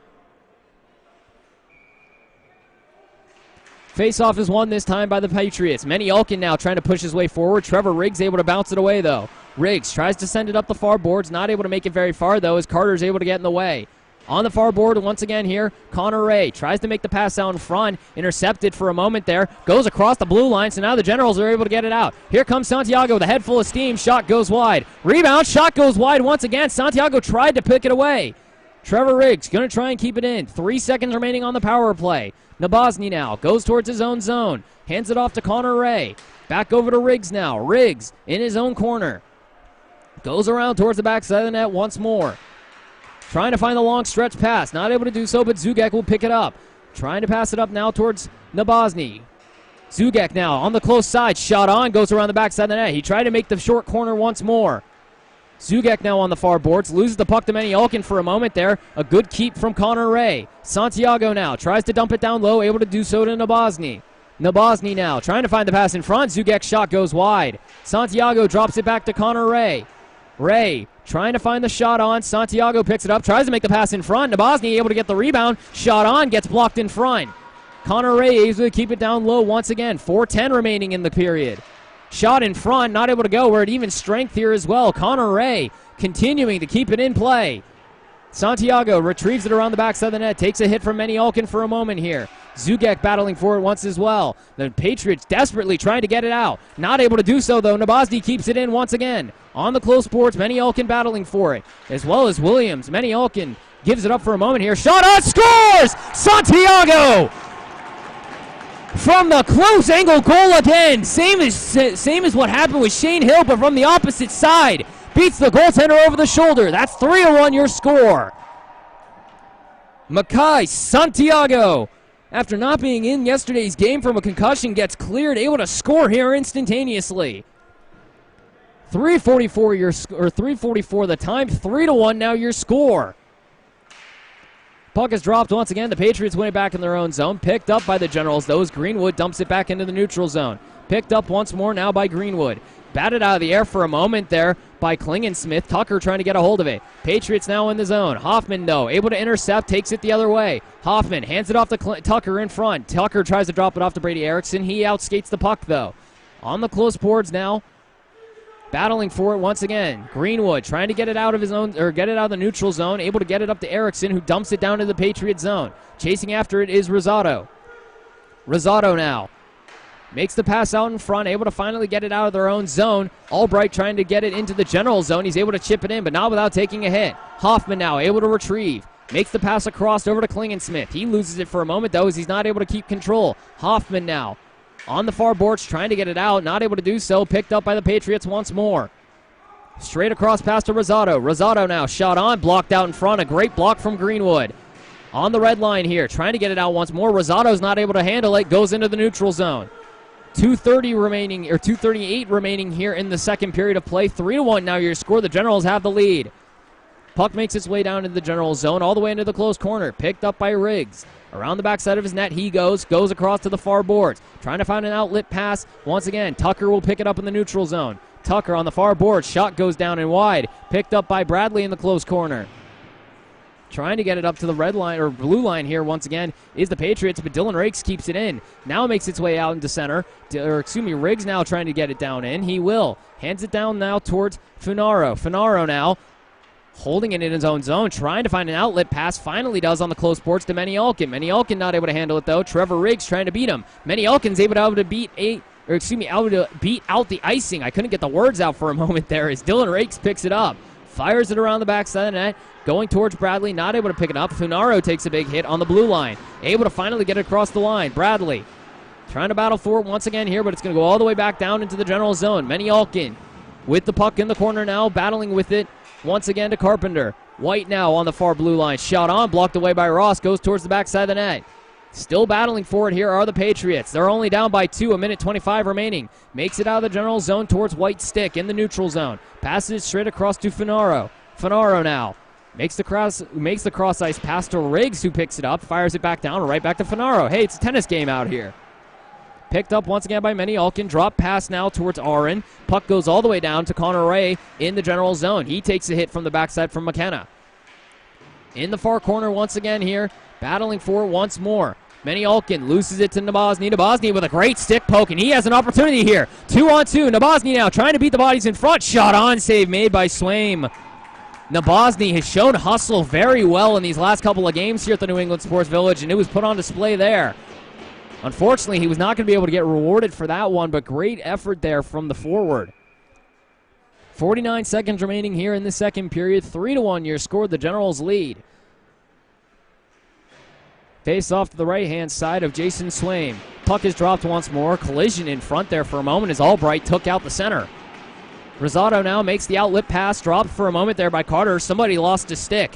Face-off is won this time by the Patriots. Menny-Alkin now trying to push his way forward. Trevor Riggs able to bounce it away, though. Riggs tries to send it up the far boards. Not able to make it very far, though, as Carter's able to get in the way. On the far board, once again here, Connor Ray tries to make the pass out in front. Intercepted for a moment there. Goes across the blue line, so now the Generals are able to get it out. Here comes Santiago with a head full of steam. Shot goes wide. Rebound, shot goes wide once again. Santiago tried to pick it away. Trevor Riggs going to try and keep it in. 3 seconds remaining on the power play. Nabozny now goes towards his own zone. Hands it off to Connor Ray. Back over to Riggs now. Riggs in his own corner. Goes around towards the backside of the net once more. Trying to find the long stretch pass. Not able to do so, but Zugek will pick it up. Trying to pass it up now towards Nabozny. Zugek now on the close side. Shot on. Goes around the backside of the net. He tried to make the short corner once more. Zugek now on the far boards, loses the puck to Menny-Alkin for a moment there. A good keep from Connor Ray. Santiago now tries to dump it down low, able to do so to Nabozny. Nabozny now trying to find the pass in front. Zugek's shot goes wide. Santiago drops it back to Connor Ray. Ray trying to find the shot on. Santiago picks it up, tries to make the pass in front. Nabozny able to get the rebound. Shot on, gets blocked in front. Connor Ray able to keep it down low once again. 4:10 remaining in the period. Shot in front, not able to go. We're at even strength here as well. Connor Ray continuing to keep it in play. Santiago retrieves it around the backside of the net. Takes a hit from Menny-Alkin for a moment here. Zugek battling for it once as well. The Patriots desperately trying to get it out. Not able to do so, though. Nabozny keeps it in once again. On the close boards, Menny-Alkin battling for it, as well as Williams. Menny-Alkin gives it up for a moment here. Shot on, scores! Santiago! From the close angle goal again. Same as what happened with Shane Hill, but from the opposite side. Beats the goaltender over the shoulder. That's 3-1 your score. Makai Santiago, after not being in yesterday's game from a concussion, gets cleared, able to score here instantaneously. 3:44 the time. 3-1 now your score. Puck is dropped once again. The Patriots win it back in their own zone. Picked up by the Generals. Those Greenwood dumps it back into the neutral zone. Picked up once more now by Greenwood. Batted out of the air for a moment there by Klingensmith. Tucker trying to get a hold of it. Patriots now in the zone. Hoffman, though, able to intercept, takes it the other way. Hoffman hands it off to Tucker in front. Tucker tries to drop it off to Brady Erickson. He outskates the puck, though. On the close boards now. Battling for it once again. Greenwood trying to get it out of his own, or get it out of the neutral zone. Able to get it up to Erickson, who dumps it down to the Patriot zone. Chasing after it is Rosado. Rosado now makes the pass out in front, able to finally get it out of their own zone. Albright trying to get it into the general zone. He's able to chip it in, but not without taking a hit. Hoffman now able to retrieve. Makes the pass across over to Klingensmith. He loses it for a moment, though, as he's not able to keep control. Hoffman now on the far boards, trying to get it out, not able to do so. Picked up by the Patriots once more. Straight across past to Rosado. Rosado now shot on, blocked out in front. A great block from Greenwood. On the red line here, trying to get it out once more. Rosado's not able to handle it, goes into the neutral zone. 2:30 remaining, or 2:38 remaining here in the second period of play. 3-1 now your score. The Generals have the lead. Puck makes its way down into the general zone, all the way into the close corner. Picked up by Riggs. Around the backside of his net he goes across to the far boards. Trying to find an outlet pass. Once again, Tucker will pick it up in the neutral zone. Tucker on the far board. Shot goes down and wide. Picked up by Bradley in the close corner. Trying to get it up to the red line, or blue line here once again, is the Patriots, but Dylan Rakes keeps it in. Now makes its way out into center. Riggs now trying to get it down in. He will. Hands it down now towards Funaro. Funaro now holding it in his own zone, trying to find an outlet pass. Finally does on the close boards to Mennyalkin. Mennyalkin not able to handle it, though. Trevor Riggs trying to beat him. Mennyalkin's able to beat out the icing. I couldn't get the words out for a moment there as Dylan Rakes picks it up. Fires it around the backside of the net. Going towards Bradley, not able to pick it up. Funaro takes a big hit on the blue line. Able to finally get it across the line. Bradley trying to battle for it once again here, but it's going to go all the way back down into the general zone. Mennyalkin with the puck in the corner now, battling with it once again to Carpenter. White now on the far blue line. Shot on, blocked away by Ross. Goes towards the backside of the net. Still battling for it here are the Patriots. They're only down by 2, 1:25 remaining. Makes it out of the general zone towards White stick in the neutral zone. Passes it straight across to Funaro. Funaro now makes the cross ice pass to Riggs, who picks it up, fires it back down, right back to Funaro. Hey, it's a tennis game out here. Picked up once again by Mennyalkin. Drop pass now towards Aaron. Puck goes all the way down to Connor Ray in the general zone. He takes a hit from the backside from McKenna. In the far corner once again here, battling for it once more. Mennyalkin loses it to Nabozny. Nabozny with a great stick poke, and he has an opportunity here. 2-on-2. Nabozny now trying to beat the bodies in front. Shot on, save made by Swaim. Nabozny has shown hustle very well in these last couple of games here at the New England Sports Village, and it was put on display there. Unfortunately, he was not going to be able to get rewarded for that one, but great effort there from the forward. 49 seconds remaining here in the second period. 3-1 your score. The Generals lead. Face off to the right-hand side of Jason Swaim. Puck is dropped once more. Collision in front there for a moment as Albright took out the center. Rosado now makes the outlet pass. Dropped for a moment there by Carter. Somebody lost a stick.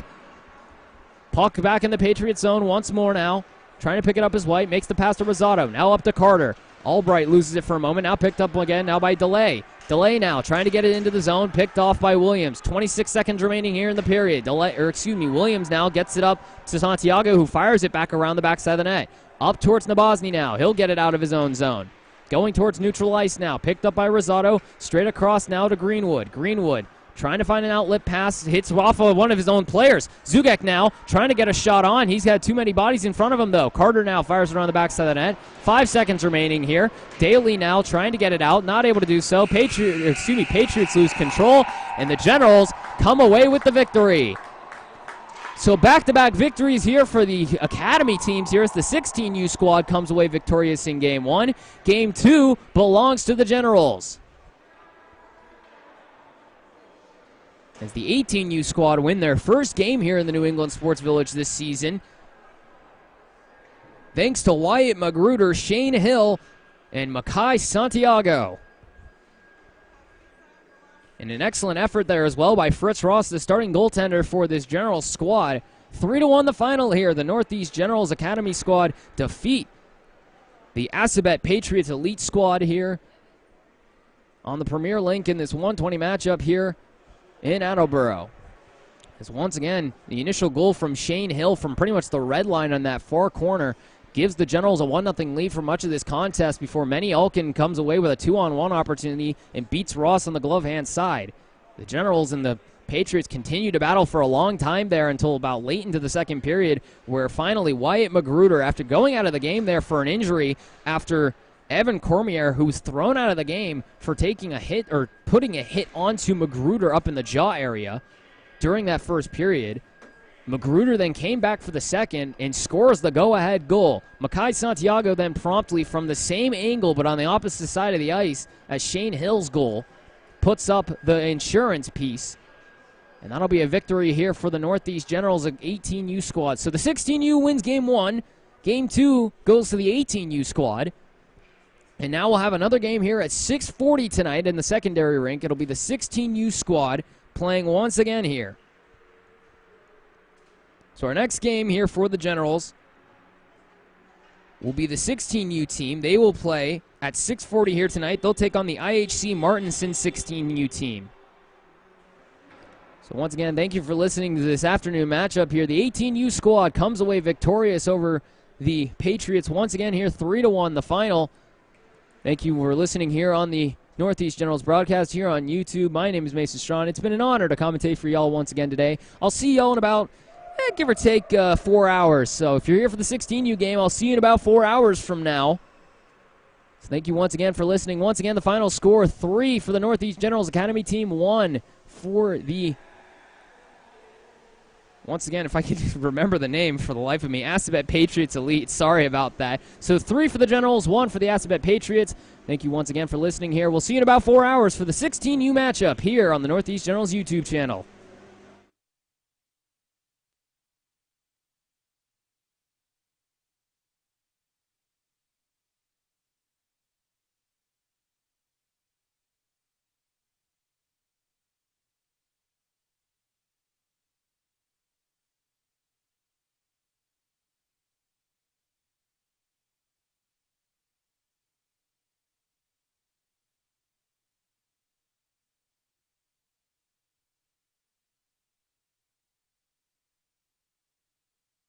Puck back in the Patriot zone once more now. Trying to pick it up as White. Makes the pass to Rosado. Now up to Carter. Albright loses it for a moment. Now picked up again now by Delay. Delay now trying to get it into the zone. Picked off by Williams. 26 seconds remaining here in the period. Williams now gets it up to Santiago, who fires it back around the backside of the net. Up towards Nabozny now. He'll get it out of his own zone. Going towards neutral ice now. Picked up by Rosado. Straight across now to Greenwood. Greenwood trying to find an outlet pass. Hits off of one of his own players. Zugek now trying to get a shot on. He's had too many bodies in front of him, though. Carter now fires it around the backside of the net. 5 seconds remaining here. Daly now trying to get it out. Not able to do so. Patriots lose control, and the Generals come away with the victory. So back-to-back victories here for the Academy teams here as the 16U squad comes away victorious in Game 1. Game 2 belongs to the Generals, as the 18U squad win their first game here in the New England Sports Village this season, thanks to Wyatt Magruder, Shane Hill, and Makai Santiago. And an excellent effort there as well by Fritz Ross, the starting goaltender for this Generals squad. 3-1 the final here. The Northeast Generals Academy squad defeat the Assabet Patriots Elite squad here on the Premier Link in this 120 matchup here in Attleboro. As once again, the initial goal from Shane Hill from pretty much the red line on that far corner gives the Generals a 1-0 lead for much of this contest before Mennyalkin comes away with a 2-on-1 opportunity and beats Ross on the glove hand side. The Generals and the Patriots continued to battle for a long time there until about late into the second period, where finally Wyatt Magruder, after going out of the game there for an injury after Evan Cormier, who was thrown out of the game for taking a hit or putting a hit onto Magruder up in the jaw area during that first period. Magruder then came back for the second and scores the go-ahead goal. Makai Santiago then promptly from the same angle but on the opposite side of the ice as Shane Hill's goal puts up the insurance piece. And that'll be a victory here for the Northeast Generals, an 18U squad. So the 16U wins game 1. Game 2 goes to the 18U squad. And now we'll have another game here at 6:40 tonight in the secondary rink. It'll be the 16U squad playing once again here. So our next game here for the Generals will be the 16U team. They will play at 6:40 here tonight. They'll take on the IHC Martinson 16U team. So once again, thank you for listening to this afternoon matchup here. The 18U squad comes away victorious over the Patriots once again here, 3-1 the final. Thank you for listening here on the Northeast Generals broadcast here on YouTube. My name is Mason Strawn. It's been an honor to commentate for y'all once again today. I'll see y'all in about, give or take, 4 hours. So if you're here for the 16U game, I'll see you in about 4 hours from now. So thank you once again for listening. Once again, the final score, 3 for the Northeast Generals Academy team, 1 for the... Once again, if I could remember the name for the life of me, Assabet Patriots Elite. Sorry about that. So 3 for the Generals, 1 for the Assabet Patriots. Thank you once again for listening here. We'll see you in about 4 hours for the 16U matchup here on the Northeast Generals YouTube channel.